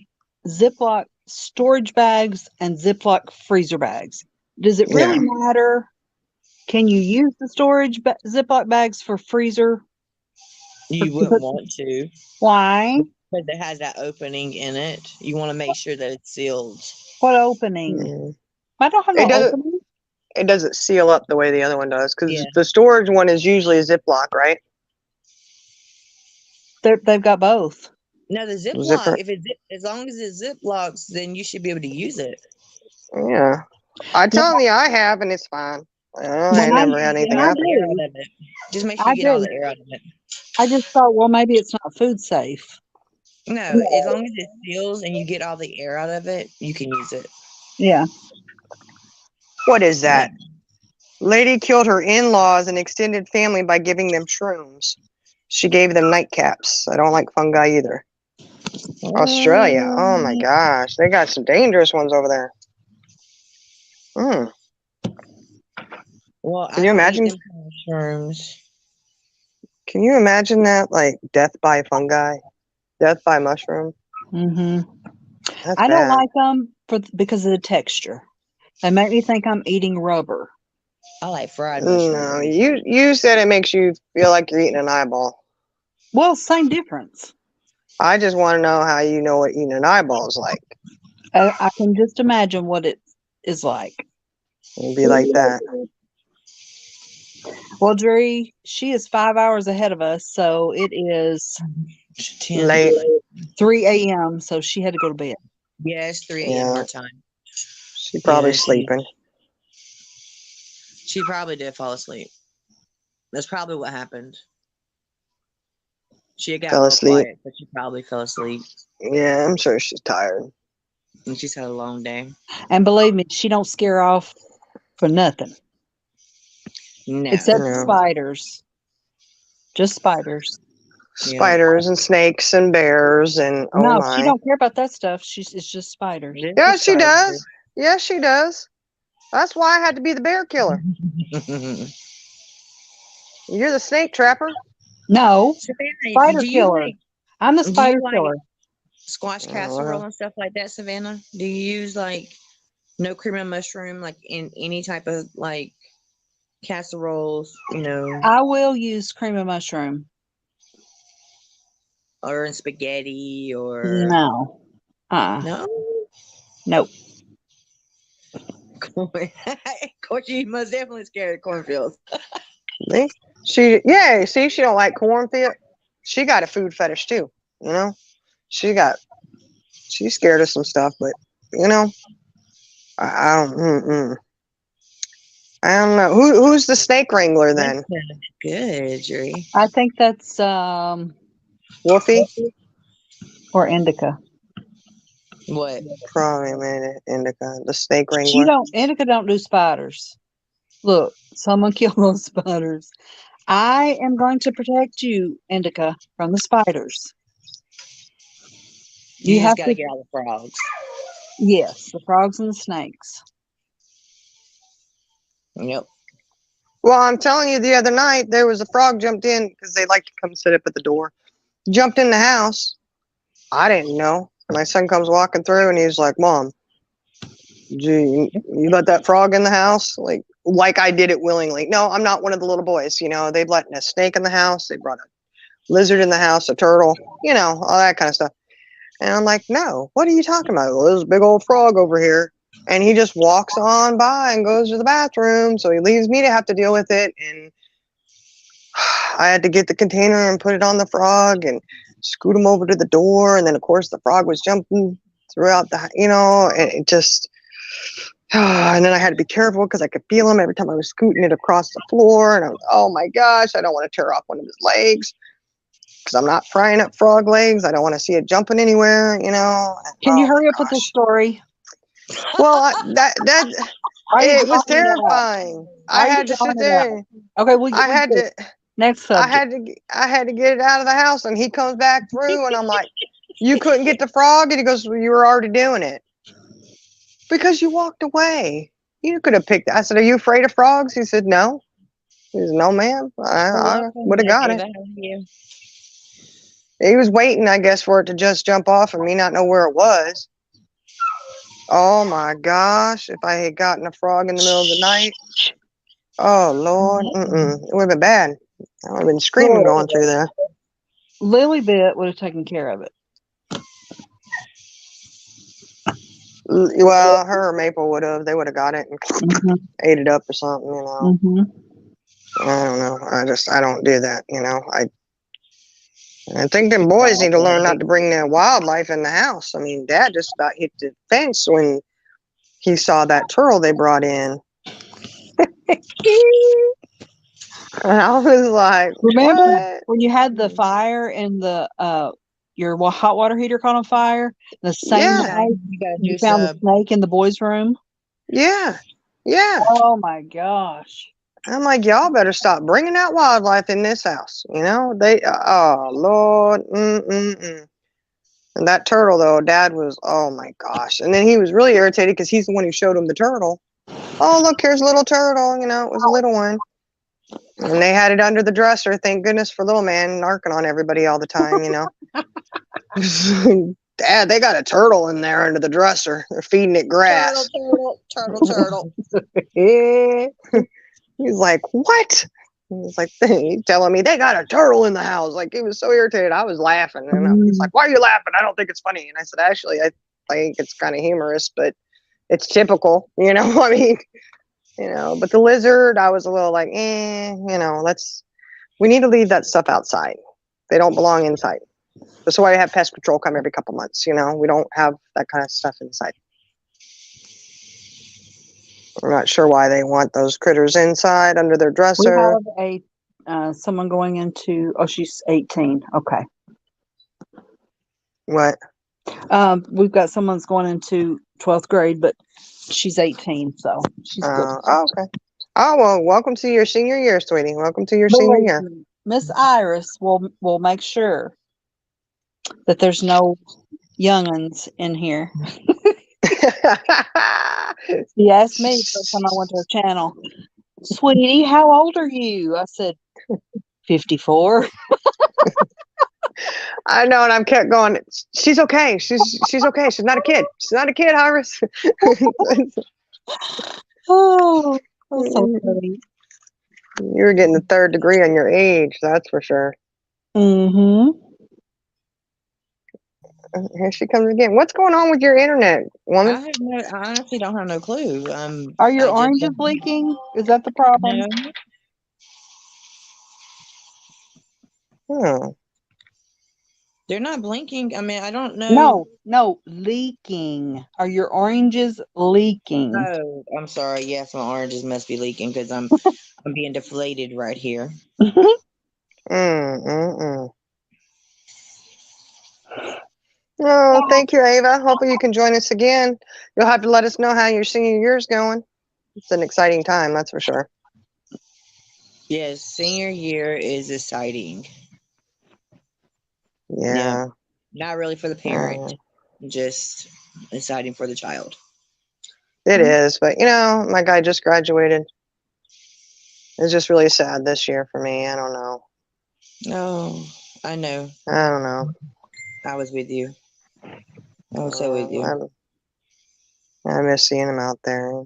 Ziploc storage bags and Ziploc freezer bags? Does it really Yeah. matter? Can you use the Ziploc bags for freezer? You wouldn't want to Why? because it has that opening in it. You want to make sure that it's sealed. What opening? Mm. I don't have It no doesn't. opening. It doesn't seal up the way the other one does because Yeah. the storage one is usually a Ziploc, right? They've got both. Now the Ziploc, Zipper. if as long as it's Ziplocs, then you should be able to use it. Yeah. I tell you, I have, and it's fine. I When I never had use anything I happen. Air do. out of it. Just make sure I you get all do. the air out of it. I just thought, well, maybe it's not food safe. No, as long as it seals and you get all the air out of it, you can use it. Yeah. What is that? Lady killed her in-laws and extended family by giving them shrooms. She gave them nightcaps. I don't like fungi either. Australia. Oh my gosh. They got some dangerous ones over there. Mm. Well, Can you imagine? Mushrooms. Can you imagine that? Like death by fungi? Death by mushroom? Hmm. That's I don't bad. like them because of the texture. They make me think I'm eating rubber. I like fried No, mushrooms. you said it makes you feel like you're eating an eyeball. Well, same difference. I just want to know how you know what eating an eyeball is like. I can just imagine what it is like. It'd be like that. Well, Dree, she is 5 hours ahead of us, so it is 10. Late. 3 a.m. So she had to go to bed. Yeah, it's 3 a.m. Yeah. her time. She probably Yeah, sleeping. She probably did fall asleep. That's probably what happened. She got Fell real asleep. quiet, but she probably fell asleep. Yeah, I'm sure she's tired. And she's had a long day. And believe me, she don't scare off for nothing. No. Except No. spiders. Just spiders. Spiders and snakes and bears and oh No, my. she don't care about that stuff. It's just spiders. It is Yeah, a she spider. does. Yes, she does. That's why I had to be the bear killer. You're the snake trapper. No, Savannah, spider do you killer. like I'm the do you spider like- killer. squash Oh, casserole wow. and stuff like that, Savannah? Do you use like no cream of mushroom, like in any type of like casseroles, I will use cream of mushroom. or in spaghetti or No. no. Nope. Corn. Of course, you most definitely scared of cornfields. See, see, she don't like cornfield. She got a food fetish too. You know, she's scared of some stuff, but you know, I don't. I don't know who's the snake wrangler then. Good, Jerry. I think that's Wolfie, or indica. What? probably man, Indica, the snake She wrangler. Indica don't do spiders. Look, someone kill those spiders. I am going to protect you, Indica, from the spiders. You have just gotta to, get out the frogs. yes, the frogs and the snakes. Yep. Well, I'm telling you, the other night there was a frog jumped in because they like to come sit up at the door. Jumped in the house. I didn't know. My son comes walking through and he's like, "Mom, gee, you let that frog in the house?" Like I did it willingly. No, I'm not one of the little boys. You know, they've let a snake in the house. They brought a lizard in the house, a turtle, you know, all that kind of stuff. And I'm like, "No, what are you talking about? Well, there's a big old frog over here." And he just walks on by and goes to the bathroom. So he leaves me to have to deal with it. And I had to get the container and put it on the frog and scoot him over to the door. And then, of course, the frog was jumping throughout the, you know, and it just, and then I had to be careful because I could feel him every time I was scooting it across the floor. And I was, oh my gosh, I don't want to tear off one of his legs because I'm not frying up frog legs. I don't want to see it jumping anywhere, you know. Can you Oh hurry my up with the gosh. story? Well, it was drawing it out? terrifying. Why I are you had to sit drawing it out? there. Okay, we I had good. to. Next I subject. had to get it out of the house, and he comes back through, and I'm like, "You couldn't get the frog?" And he goes, "Well, you were already doing it because you walked away. You could have picked it." I said, "Are you afraid of frogs?" He said, "No." He said, "No, ma'am. I would have got it." He was waiting, I guess, for it to just jump off and me not know where it was. Oh my gosh! If I had gotten a frog in the middle of the night, oh Lord, it would have been bad. I would have been screaming going through there. Lilybit would have taken care of it. Well, her or Maple would have. They would have got it and ate it up or something, you know. I don't know. I don't do that, you know. I think them boys need to learn not to bring their wildlife in the house. I mean, Dad just about hit the fence when he saw that turtle they brought in. And I was like, Remember what? when you had the fire and the your hot water heater caught on fire? The same Yeah. night You gotta you do found the sub. snake in the boys' room. Yeah. Yeah. Oh my gosh! I'm like, y'all better stop bringing that wildlife in this house. You know, oh Lord. And that turtle, though, Dad was, oh my gosh. And then he was really irritated because he's the one who showed him the turtle. Oh, look, here's a little turtle. You know, it was a little one. And they had it under the dresser. Thank goodness for little man narking on everybody all the time, you know. Dad, they got a turtle in there under the dresser. They're feeding it grass. Turtle. He's like, what? He's like, he's telling me they got a turtle in the house. Like, he was so irritated. I was laughing. And he's like, why are you laughing? I don't think it's funny. And I said, actually, I think it's kind of humorous, but it's typical, you know. I mean, you know, but the lizard, I was a little like, you know, we need to leave that stuff outside. They don't belong inside. That's why I have pest control come every couple months, you know. We don't have that kind of stuff inside. I'm not sure why they want those critters inside under their We dresser. have someone going into. Oh, she's 18. Okay. What? We've got someone's going into 12th grade, but she's 18, so she's good. Oh, okay. Oh, well, welcome to your senior year, sweetie. Welcome to your senior year. Miss Iris will make sure that there's no young'uns in here. She asked me the first time I went to her channel, sweetie, how old are you? I said, 54. I know, and I've kept going. She's okay. She's okay. She's not a kid. She's not a kid, Iris. Oh, that's so funny. You were getting the 3rd degree on your age, that's for sure. Mm-hmm. Here she comes again. What's going on with your internet, woman? I honestly don't have no clue. Are your I just oranges don't leaking? Is that the problem? know. Hmm. They're not blinking. I mean, I don't know. No, no, leaking. Are your oranges leaking? Oh, I'm sorry. Yes, my oranges must be leaking because I'm being deflated right here. Mm. Oh, thank you, Ava. Hopefully you can join us again. You'll have to let us know how your senior year's going. It's an exciting time, that's for sure. Yes, senior year is exciting. Yeah. Not really for the parent, just exciting for the child. It is, but my guy just graduated. It's just really sad this year for me. I don't know. Oh, I know. I don't know. I was with you. I was so with you. I miss seeing him out there.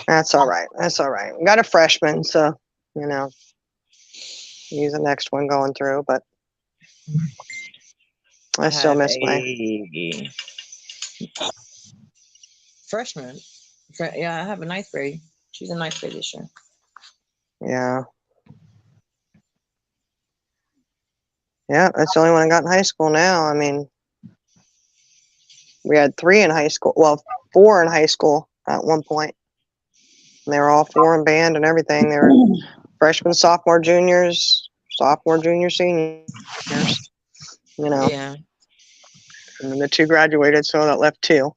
That's all right. That's all right. We got a freshman, so he's the next one going through, but I still miss my freshman. Yeah, I have a ninth grade. She's in ninth grade this year. Yeah. Yeah, that's the only one I got in high school now. I mean, we had 3 in high school. Well, 4 in high school at one point. And they were all 4 in band and everything. They were freshmen, sophomore, juniors, seniors. Yeah. And then the 2 graduated, so that left 2.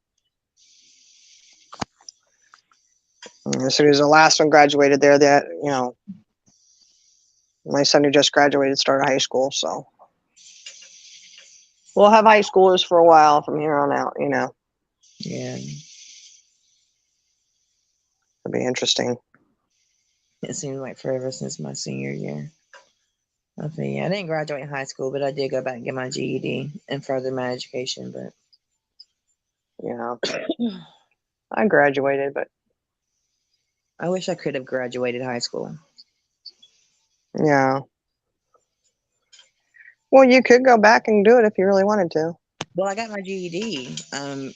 And as soon as the last one graduated there, my son who just graduated started high school, so we'll have high schoolers for a while from here on out, Yeah. It'll be interesting. It seems like forever since my senior year. I didn't graduate high school, but I did go back and get my GED and further my education. But I graduated, but I wish I could have graduated high school. yeah. Well, you could go back and do it if you really wanted to. Well, I got my GED. So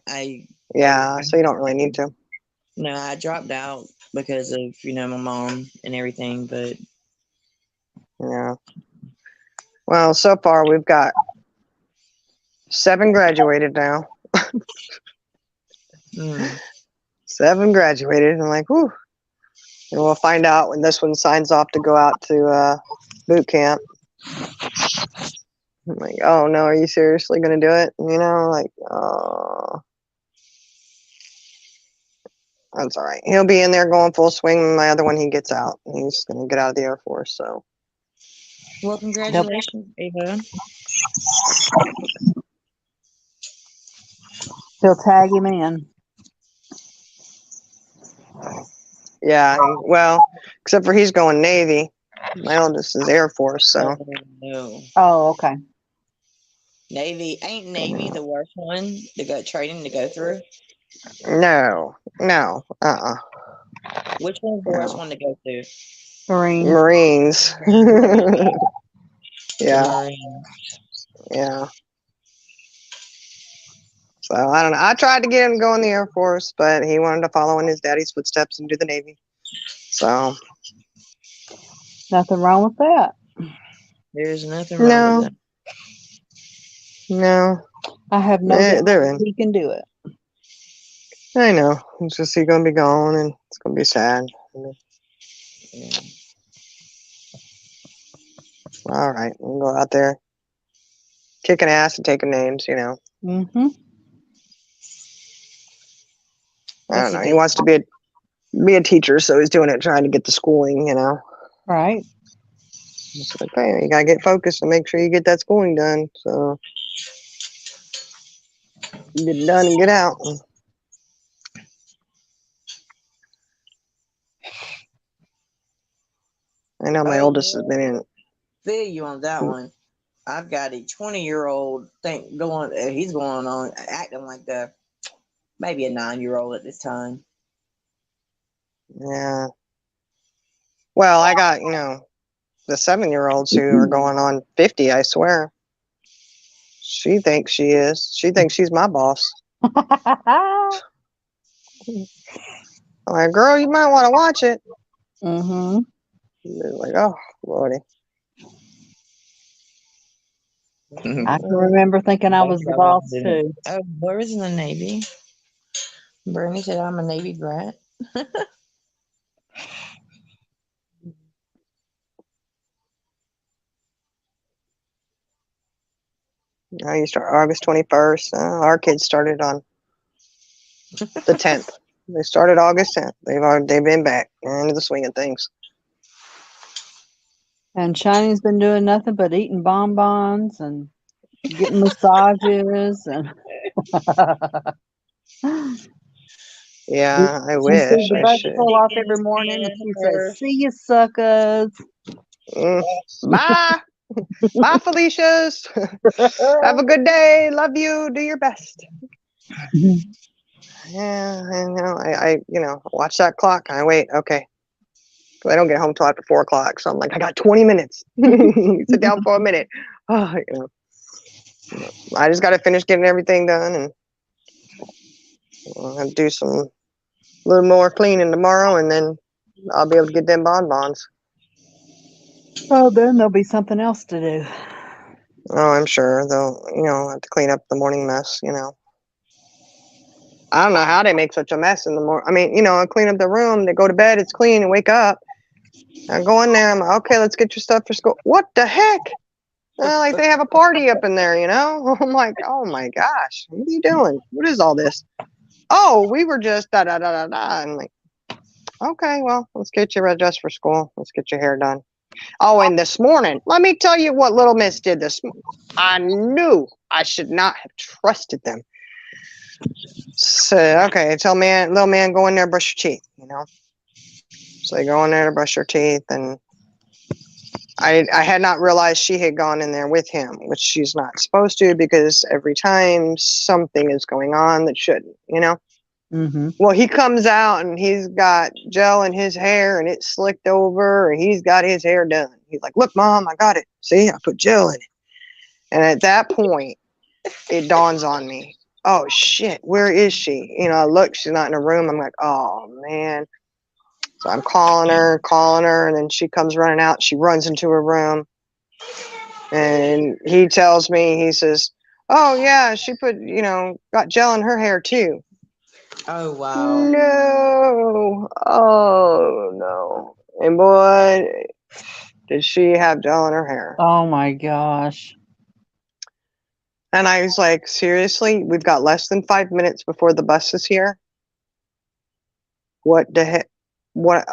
you don't really need to. No, I dropped out because of my mom and everything. But yeah. Well, so far we've got 7 graduated now. 7 graduated. I'm like, whew. And we'll find out when this one signs off to go out to boot camp. I'm like, oh no, are you seriously gonna do it? Oh, that's all right. He'll be in there going full swing. My other one, he gets out. He's gonna get out of the Air Force. So, well, congratulations, Ava. He'll tag him in. yeah. Well, except for he's going Navy. My oldest is Air Force. So. No. Oh, okay. Navy ain't Navy the worst one to go training to go through? No. Which one's the worst one to go through? Marines. Yeah. Yeah. So I don't know. I tried to get him to go in the Air Force, but he wanted to follow in his daddy's footsteps and do the Navy. So Nothing wrong with that. There's nothing wrong with that. No. I have no doubt he can do it. I know. It's just he's gonna be gone and it's gonna be sad. Yeah. All right. We'll go out there kicking ass and taking names, Mm-hmm. I don't know. He wants to be a teacher, so he's doing it trying to get the schooling, Right. It's like, hey, you gotta get focused and make sure you get that schooling done. So you get it done and get out. I know my oldest has been in. Feel you on that one. I've got a 20-year-old he's going on acting like maybe a 9-year-old at this time. Yeah. Well, I got, the 7-year-olds who are going on 50, I swear. She thinks she is. She thinks she's my boss. I'm like, girl, you might want to watch it. Mm-hmm. They're like, oh, Lordy. I can remember thinking I was the boss too. Oh, Laura's in the Navy. Bernie said I'm a Navy brat. You start August 21st. Our kids started on the 10th. They started August 10th. They've been back into the swing of things. And Shiny's been doing nothing but eating bonbons and getting massages and Yeah, I she sees wish the I bus should. pull off every morning and she says, "See you, suckers." Bye. Bye, Felicia's. Have a good day. Love you. Do your best. Yeah, and I watch that clock. I wait. Okay. 'Cause I don't get home till after 4 o'clock. So I'm like, I got 20 minutes. Sit down for a minute. Oh, I just got to finish getting everything done, and I'll have to do some little more cleaning tomorrow, and then I'll be able to get them bonbons. Oh, then there'll be something else to do. Oh, I'm sure they'll, have to clean up the morning mess. I don't know how they make such a mess in the morning. I mean, I clean up the room, they go to bed, it's clean, and wake up. I go in there, I'm like, okay, let's get your stuff for school. What the heck? Like they have a party up in there, I'm like, oh my gosh, what are you doing? What is all this? Oh, we were just da da da da da. I'm like, okay, well, let's get you dressed for school. Let's get your hair done. Oh, and this morning, let me tell you what Little Miss did this morning. I knew I should not have trusted them. So, okay, tell little man, go in there, brush your teeth, So they go in there to brush her teeth, and I had not realized she had gone in there with him, which she's not supposed to, because every time something is going on that shouldn't, Mm-hmm. Well, he comes out and he's got gel in his hair and it's slicked over and he's got his hair done. He's like, look, Mom, I got it. See, I put gel in it. And at that point, it dawns on me, oh, shit, where is she? I look, she's not in her room. I'm like, oh, man. So I'm calling her, and then she comes running out. She runs into her room. And he tells me, he says, oh, yeah, she got gel in her hair, too. Oh, wow. No. Oh, no. And boy, did she have gel in her hair. Oh my gosh. And I was like, seriously? We've got less than 5 minutes before the bus is here? What the heck? What?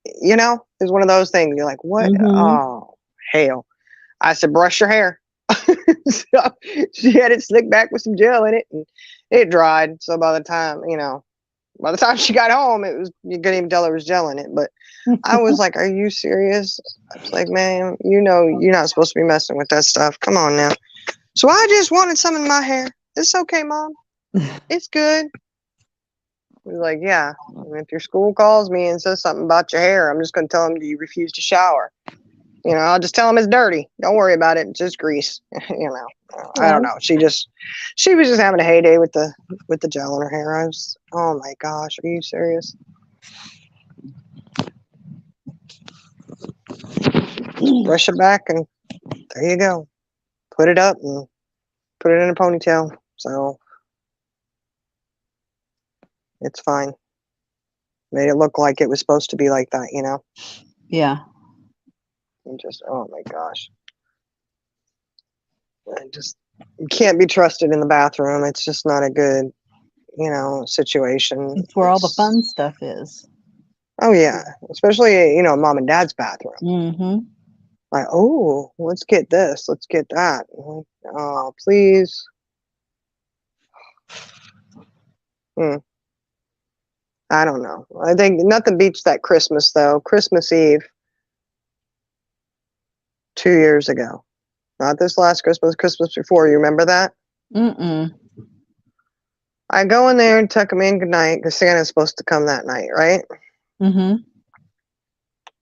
It's one of those things. You're like, what? Mhm. Oh, hell. I said, brush your hair. So she had it slicked back with some gel in it, and it dried. So by the time she got home, you couldn't even tell there was gel in it. But I was like, are you serious? I was like, man, you're not supposed to be messing with that stuff. Come on now. So I just wanted some in my hair. It's okay, Mom. It's good. He was like, yeah. And if your school calls me and says something about your hair, I'm just going to tell them you refuse to shower. I'll just tell them it's dirty. Don't worry about it. It's just grease. I don't know. She was just having a heyday with the gel in her hair. I was, oh my gosh, are you serious? Just brush it back, and there you go. Put it up and put it in a ponytail. So it's fine. Made it look like it was supposed to be like that, Yeah. And just, oh my gosh. You can't be trusted in the bathroom. It's just not a good, situation. It's where all the fun stuff is. Oh yeah, especially Mom and Dad's bathroom. Mm-hmm. Like, oh, let's get this, let's get that. Like, oh, please. I don't know. I think nothing beats that Christmas though. Christmas Eve 2 years ago. Not this last Christmas, Christmas before. You remember that? Mm-mm. I go in there and tuck him in goodnight because Santa's supposed to come that night, right? Mm-hmm.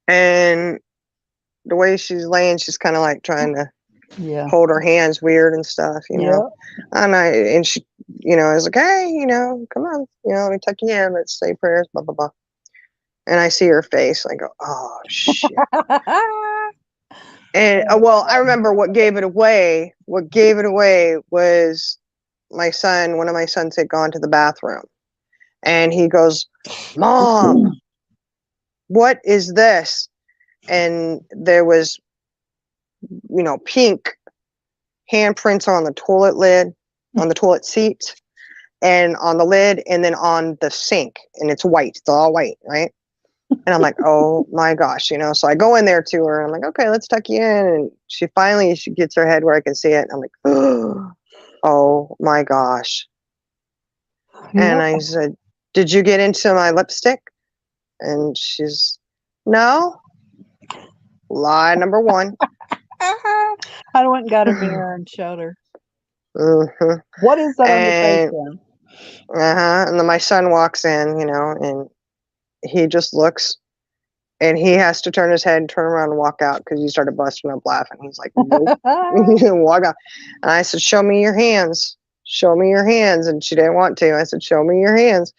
And the way she's laying, she's kind of like trying to Yeah. hold her hands weird and stuff, you know. Yep. And she, you know, I was like, hey, you know, come on, you know, let me tuck you in, let's say prayers, blah blah blah. And I see her face, and I go, oh shit. And well, I remember what gave it away. What gave it away was my son. One of my sons had gone to the bathroom, and he goes, "Mom, what is this?" And there was, you know, pink handprints on the toilet lid, on the toilet seat, and on the lid, and then on the sink, and it's white. It's all white, right? And I'm like, oh my gosh, you know. So I go in there to her, and I'm like, okay, let's tuck you in. And she gets her head where I can see it. And I'm like, oh my gosh. And I said, did you get into my lipstick? And she's, no. Lie number one. I went and got a mirror and showed her. Mm-hmm. What is that on your face And then? and then my son walks in, you know, and he just looks, and he has to turn his head and turn around and walk out because he started busting up laughing. He's like, nope. Walk out. And I said, show me your hands. Show me your hands. And she didn't want to. I said, show me your hands.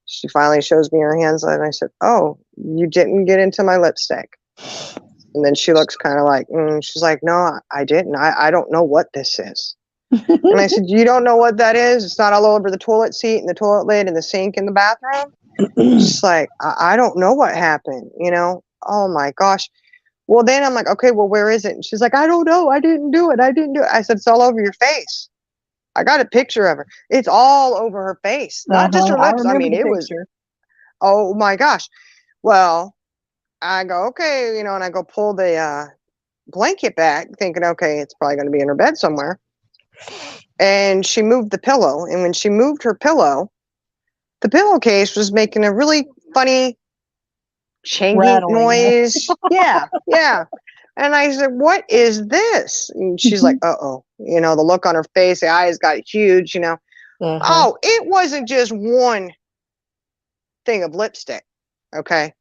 She finally shows me her hands. And I said, oh, you didn't get into my lipstick. And then she looks kind of like, she's like, no, I didn't. I don't know what this is. And I said, you don't know what that is? It's not all over the toilet seat and the toilet lid and the sink in the bathroom? She's like, I don't know what happened, you know? Oh my gosh. Well, then I'm like, okay, well, where is it? And she's like, I don't know. I didn't do it. I didn't do it. I said, it's all over your face. I got a picture of her. It's all over her face, not just her I lips. I remember mean, the it was, picture. oh my gosh. Well, I go, okay, you know, and I go pull the blanket back, thinking, okay, it's probably going to be in her bed somewhere. And she moved the pillow. And when she moved her pillow, the pillowcase was making a really funny changing Rattling. noise. Yeah, yeah. And I said, what is this? And she's like, uh-oh. You know, the look on her face, the eyes got huge, you know. Oh, it wasn't just one thing of lipstick, okay?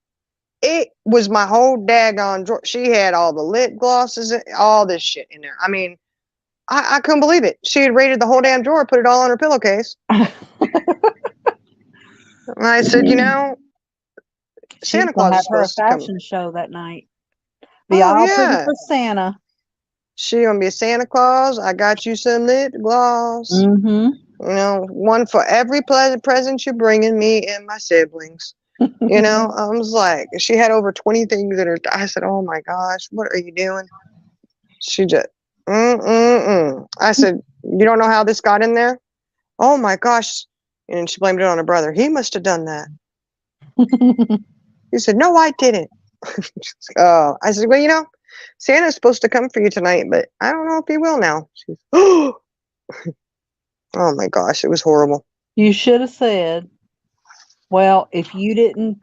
It was my whole daggone drawer. She had all the lip glosses, all this shit in there. I mean, I couldn't believe it. She had raided the whole damn drawer, put it all on her pillowcase. And I said, you know, Santa She's gonna Claus have is her a supposed to come. fashion show that night. Be Oh, all pretty yeah. for Santa. She gonna be a Santa Claus. I got you some lip gloss. Mm-hmm. You know, one for every present you're bringing me and my siblings. You know, I was like, she had over 20 things in her. I said, oh my gosh, what are you doing? She just, I said, you don't know how this got in there? Oh my gosh. And she blamed it on her brother. He must have done that. He said, no, I didn't. Oh, I said, well, you know, Santa's supposed to come for you tonight, but I don't know if he will now. She's, oh my gosh, it was horrible. You should have said, well, if you didn't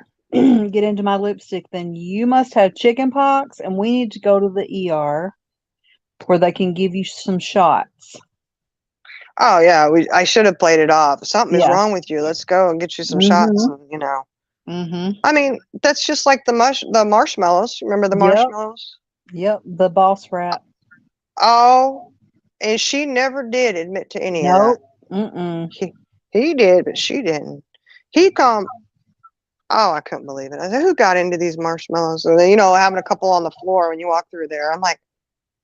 get into my lipstick, then you must have chicken pox and we need to go to the ER where they can give you some shots. Oh yeah, I should have played it off. Something is Yeah. wrong with you. Let's go and get you some shots. And, you know, I mean, that's just like the marshmallows. Remember the marshmallows? Yep, the boss rat. Oh, and she never did admit to any of that. Mm-mm. He did, but she didn't. He come. Oh, I couldn't believe it. I said, who got into these marshmallows? And then, you know, having a couple on the floor when you walk through there. I'm like,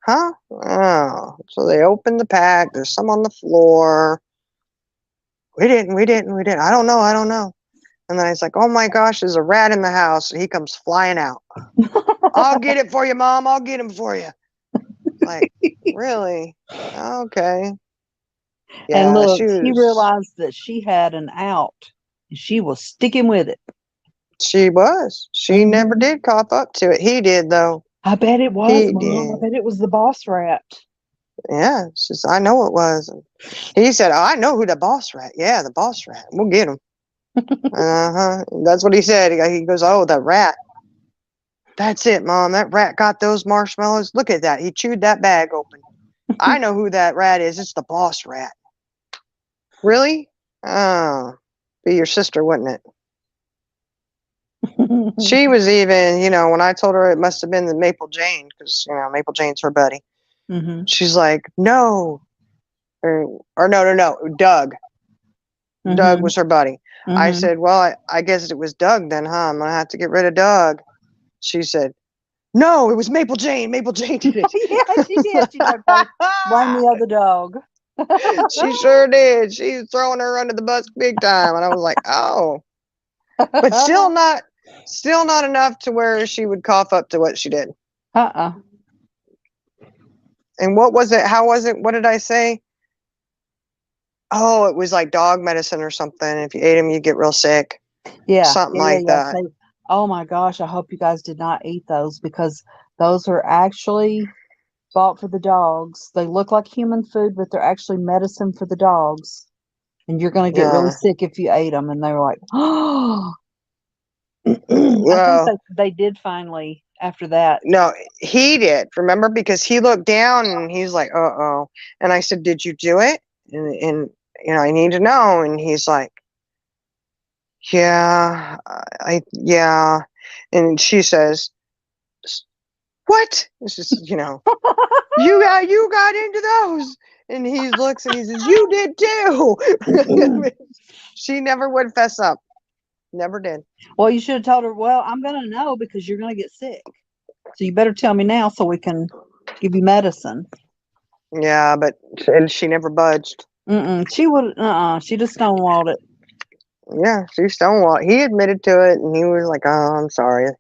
huh? Oh, so they opened the pack. There's some on the floor. We didn't. I don't know. And then I was like, oh my gosh, there's a rat in the house. And he comes flying out. I'll get it for you, Mom. I'll get him for you. Like, really? Okay. Yeah, And look, she realized that she had an out. And she was sticking with it. She was. She never did cough up to it. He did, though. I bet it was, He Mom. did. I bet it was the boss rat. Yeah, she said, I know it was. And he said, oh, I know who the boss rat. Yeah, the boss rat. We'll get him. That's what he said. He goes, oh, the rat. That's it, Mom. That rat got those marshmallows. Look at that. He chewed that bag open. I know who that rat is. It's the boss rat. Really? Oh, be your sister, wouldn't it? She was even, when I told her it must have been the Maple Jane, because, Maple Jane's her buddy. Mm-hmm. She's like, no. Or no, Doug. Doug was her buddy. I Mm-hmm. said, well, I guess it was Doug then, huh? I'm going to have to get rid of Doug. She said, no, it was Maple Jane. Maple Jane did it. Yeah, she did. She tried to blame the other dog. She sure did. She's throwing her under the bus big time. And I was like, oh. But still not enough to where she would cough up to what she did. Uh-uh. And what was it? How was it? What did I say? Oh, it was like dog medicine or something. If you ate them, you get real sick. Yeah. Something like that. So, oh my gosh, I hope you guys did not eat those, because those are actually bought for the dogs. They look like human food, but they're actually medicine for the dogs. And you're going to get really Yeah. sick if you ate them. And they were like, oh. I Well, think they did finally after that. no, he did. Remember, because he looked down and he's like, "Uh-oh." And I said, "Did you do it?" And I need to know. And he's like, "Yeah, yeah." And she says, "What?" It's just, you got into those. And he looks and he says, "You did too." She never would fess up. Never did. Well, you should have told her, well, I'm going to know because you're going to get sick. So you better tell me now so we can give you medicine. Yeah, and she never budged. She would, she just stonewalled it. Yeah, she stonewalled. He admitted to it, and he was like, "Oh, I'm sorry."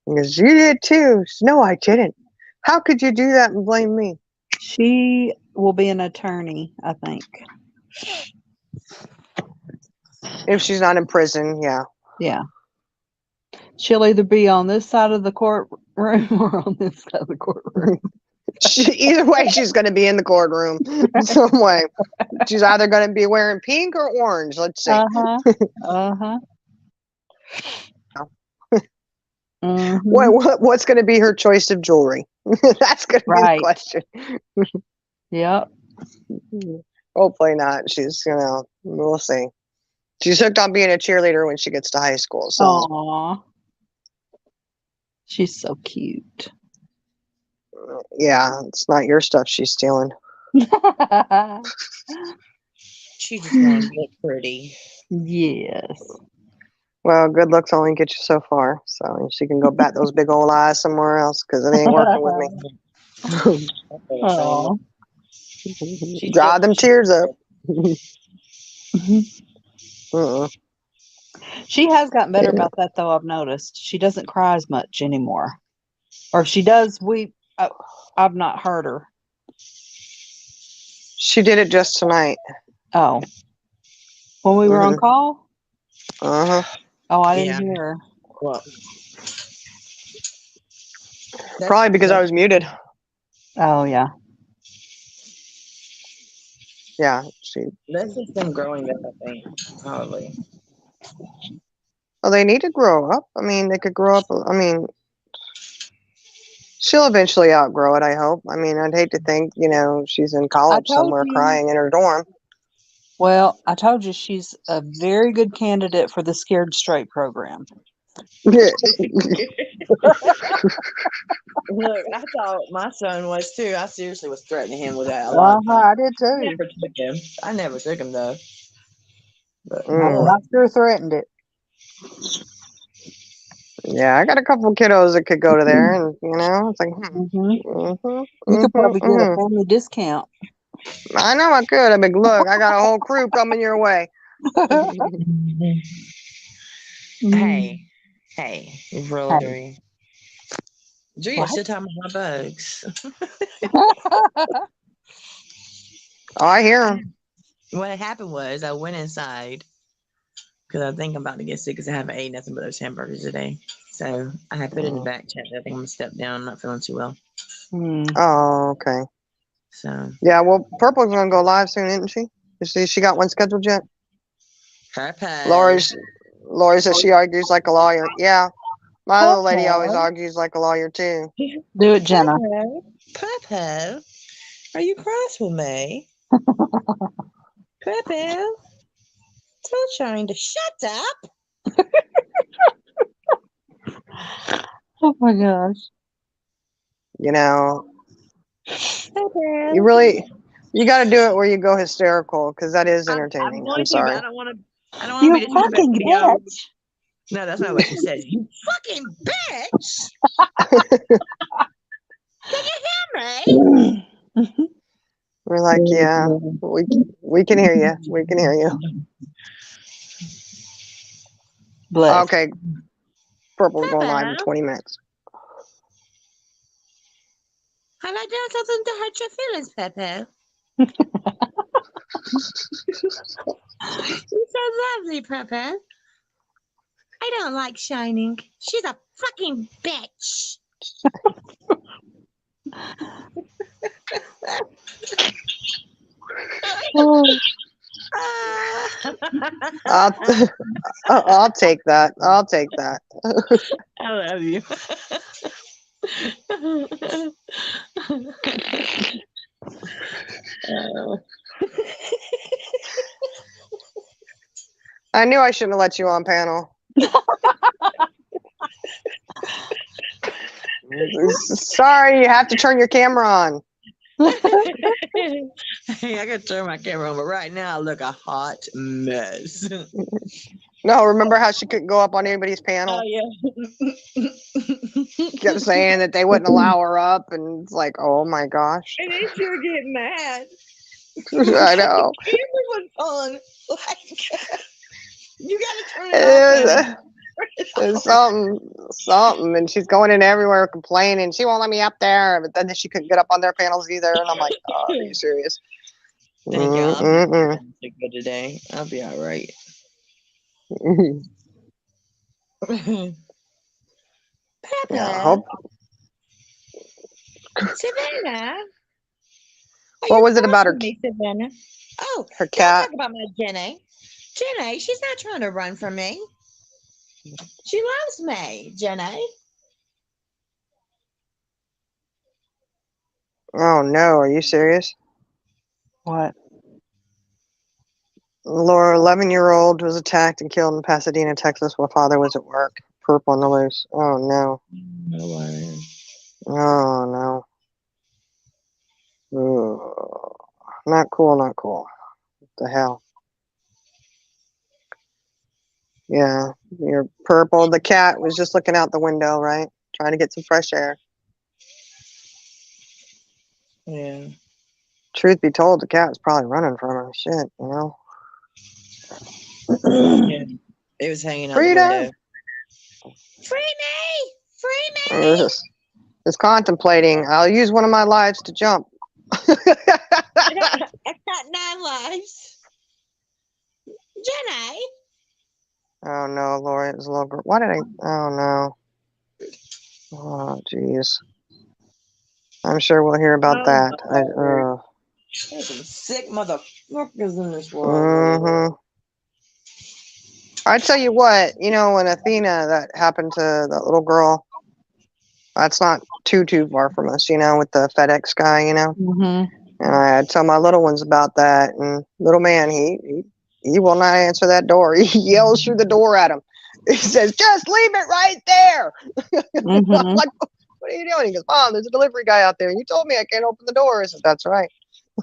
He goes, "You did too." She said, "No, I didn't. How could you do that and blame me?" She will be an attorney, I think. If she's not in prison, yeah. Yeah. She'll either be on this side of the courtroom or on this side of the courtroom. Either way, she's going to be in the courtroom some way. She's either going to be wearing pink or orange. Let's see. What's going to be her choice of jewelry? That's going to be the question. Yep. Hopefully not. She's, we'll see. She's hooked on being a cheerleader when she gets to high school. So. Aww. She's so cute. Yeah, it's not your stuff she's stealing. She just wants to look pretty. Yes. Well, good looks only get you so far. So she can go bat those big old eyes somewhere else because it ain't working with me. Oh. Dry them tears up. She has gotten better about that, though. I've noticed she doesn't cry as much anymore, or if she does weep. I've not heard her. She did it just tonight. Oh, when we were on call. Oh, I didn't hear her. Well, probably because I was muted. Oh yeah. Yeah, that's just them growing up, I think. Probably. Well, they need to grow up. I mean, they could grow up. I mean, she'll eventually outgrow it, I hope. I mean, I'd hate to think, she's in college somewhere crying in her dorm. Well, I told you she's a very good candidate for the Scared Straight program. Look, I thought my son was too. I seriously was threatening him with that. I did too. I never took him though. But I sure threatened it. Yeah, I got a couple kiddos that could go to there, and it's like, you could probably get a family discount. I know I could. I mean, look, I got a whole crew coming your way. Hey, rotary. Julia's still talking about my bugs. I hear them. What happened was I went inside because I think I'm about to get sick because I haven't ate nothing but those hamburgers today. So I had put in the back chat that I think I'm gonna step down. I'm not feeling too well. Oh, okay. So yeah, well, Purple's gonna go live soon, isn't she? She got one scheduled yet? Lori says she argues like a lawyer. Yeah, my little lady always argues like a lawyer too. Do it, Jenna. Papa, are you cross with me? Papa, tell Shine to shut up. Oh my gosh. You know, Okay. you got to do it where you go hysterical because that is I'm entertaining. going I'm to, but sorry. I don't want to. I don't want to be the type of video. No, that's not what she says. You fucking bitch! Can you hear me? We're like, yeah, we can hear you. We can hear you. Bless. Okay, Purple's going live in Hello. 20 minutes. Have I done something to hurt your feelings, Pepe? You're so lovely, Pepe. I don't like Shining. She's a fucking bitch. Oh, I'll, I'll take that. I'll take that. I love you. I knew I shouldn't have let you on panel. Sorry, you have to turn your camera on. Hey, I gotta turn my camera on, but right now I look a hot mess. No, remember how she couldn't go up on anybody's panel? Oh yeah. Kept saying that they wouldn't allow her up, and it's like, oh my gosh. And then she would get mad. I know. The camera was on. Like, you gotta turn it off. Honey. It's something, and she's going in everywhere complaining. She won't let me up there, but then she couldn't get up on their panels either. And I'm like, oh, are you serious? Thank you. Mm-mm-mm. I'm good today. I'll be all right. Pepper. Yeah, hope. Savannah. What was it about her? Me, Savannah? Oh, Her don't cat. talk about my Jenny. Jenny, she's not trying to run from me. She loves me, Jenny. Oh no, are you serious? what? Laura, 11-year-old, was attacked and killed in Pasadena, Texas, while father was at work. Perp on the loose. Oh no. No worries. Oh no. Ugh. Not cool. Not cool. What the hell? Yeah, you're Purple. The cat was just looking out the window, right? Trying to get some fresh air. Yeah. Truth be told, the cat was probably running from her. Shit, you know. Yeah. It was hanging out Freedom. the window. Free me! Free It me! was just contemplating. I'll use one of my lives to jump. I've got 9 lives. Jenny. Oh no, Laura, it was a little girl. Why did I? Oh no. Oh jeez. I'm sure we'll hear about that. There's some sick motherfuckers in this world. Mm-hmm. I tell you what, you know, when Athena, that happened to that little girl, that's not too far from us, you know, with the FedEx guy, you know. Mm-hmm. And I tell my little ones about that, and little man, he will not answer that door. He yells through the door at him. He says, "Just leave it right there." Mm-hmm. I'm like, "What are you doing?" He goes, "Mom, there's a delivery guy out there. You told me I can't open the door." I said, "That's right."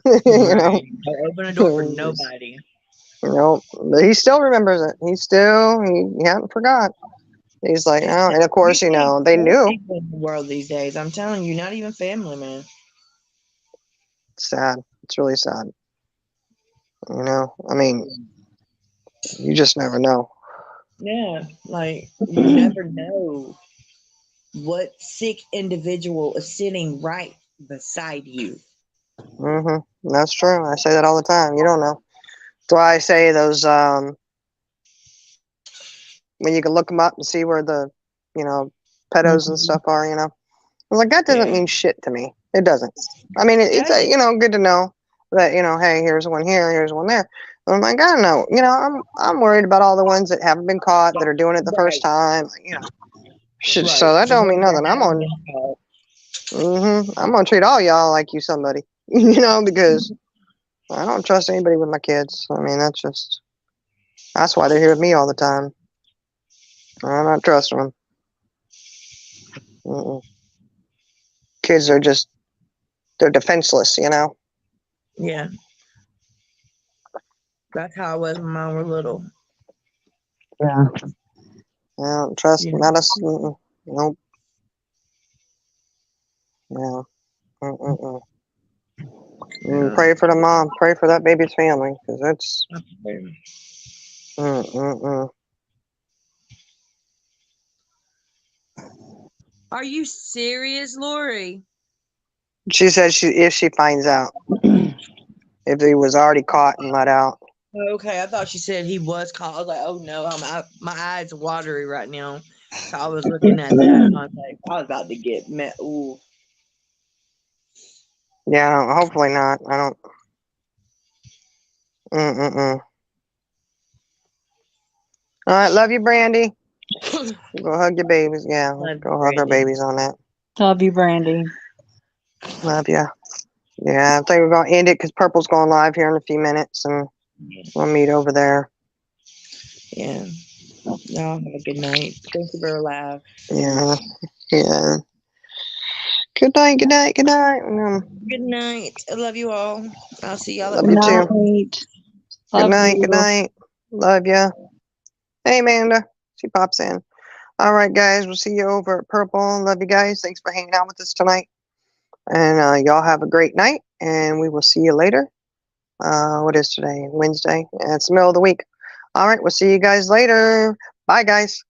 You know. Right. Don't open a door for nobody. No, but he still remembers it. He hadn't forgot. He's like, oh, and of course, you know, they knew. People in the world these days. I'm telling you, not even family, man. It's sad. It's really sad. You know, I mean, you just never know. Yeah, like you never know what sick individual is sitting right beside you. That's true. I say that all the time. You don't know. That's why I say those. When you can look them up and see where the, you know, pedos and stuff are. You know, I'm like, that doesn't mean shit to me. It doesn't. I mean, it's you know, good to know that, you know, hey, here's one here, here's one there. But I'm like, I don't know. You know, I'm worried about all the ones that haven't been caught, that are doing it the first time. You know, shit, so that don't mean nothing. I'm gonna treat all y'all like you somebody. You know, because I don't trust anybody with my kids. I mean, that's why they're here with me all the time. I'm not trusting them. Mm-mm. Kids are just, they're defenseless, you know? Yeah. That's how I was when mine were little. Yeah. Yeah, trust, Yeah. not us. Mm-mm. Nope. Yeah. Mm-mm-mm. Pray for the mom. Pray for that baby's family, because it's, mm-mm-mm. Are you serious, Lori? She said if she finds out, if he was already caught and let out. Okay, I thought she said he was caught. I was like, oh no, my eyes are watery right now. So I was looking at that and I was like, I was about to get met. Ooh. Yeah, hopefully not. I don't. Mm-mm-mm. All right, love you, Brandy. Go hug your babies. Yeah, Love go you, hug our Brandy. babies on that. Love you, Brandy. Love ya. Yeah, I think we're gonna end it because Purple's going live here in a few minutes, and we'll meet over there. Yeah. Y'all have a good night. Thank you for laughing. Yeah, yeah. Good night. Good night. Good night. Good night. I love you all. I'll see y'all Love at you Good too. night. Good Love night. you. Good night. Love ya. Hey, Amanda. She pops in. All right, guys. We'll see you over at Purple. Love you guys. Thanks for hanging out with us tonight. And y'all have a great night. And we will see you later. What is today? Wednesday. And it's the middle of the week. All right. We'll see you guys later. Bye, guys.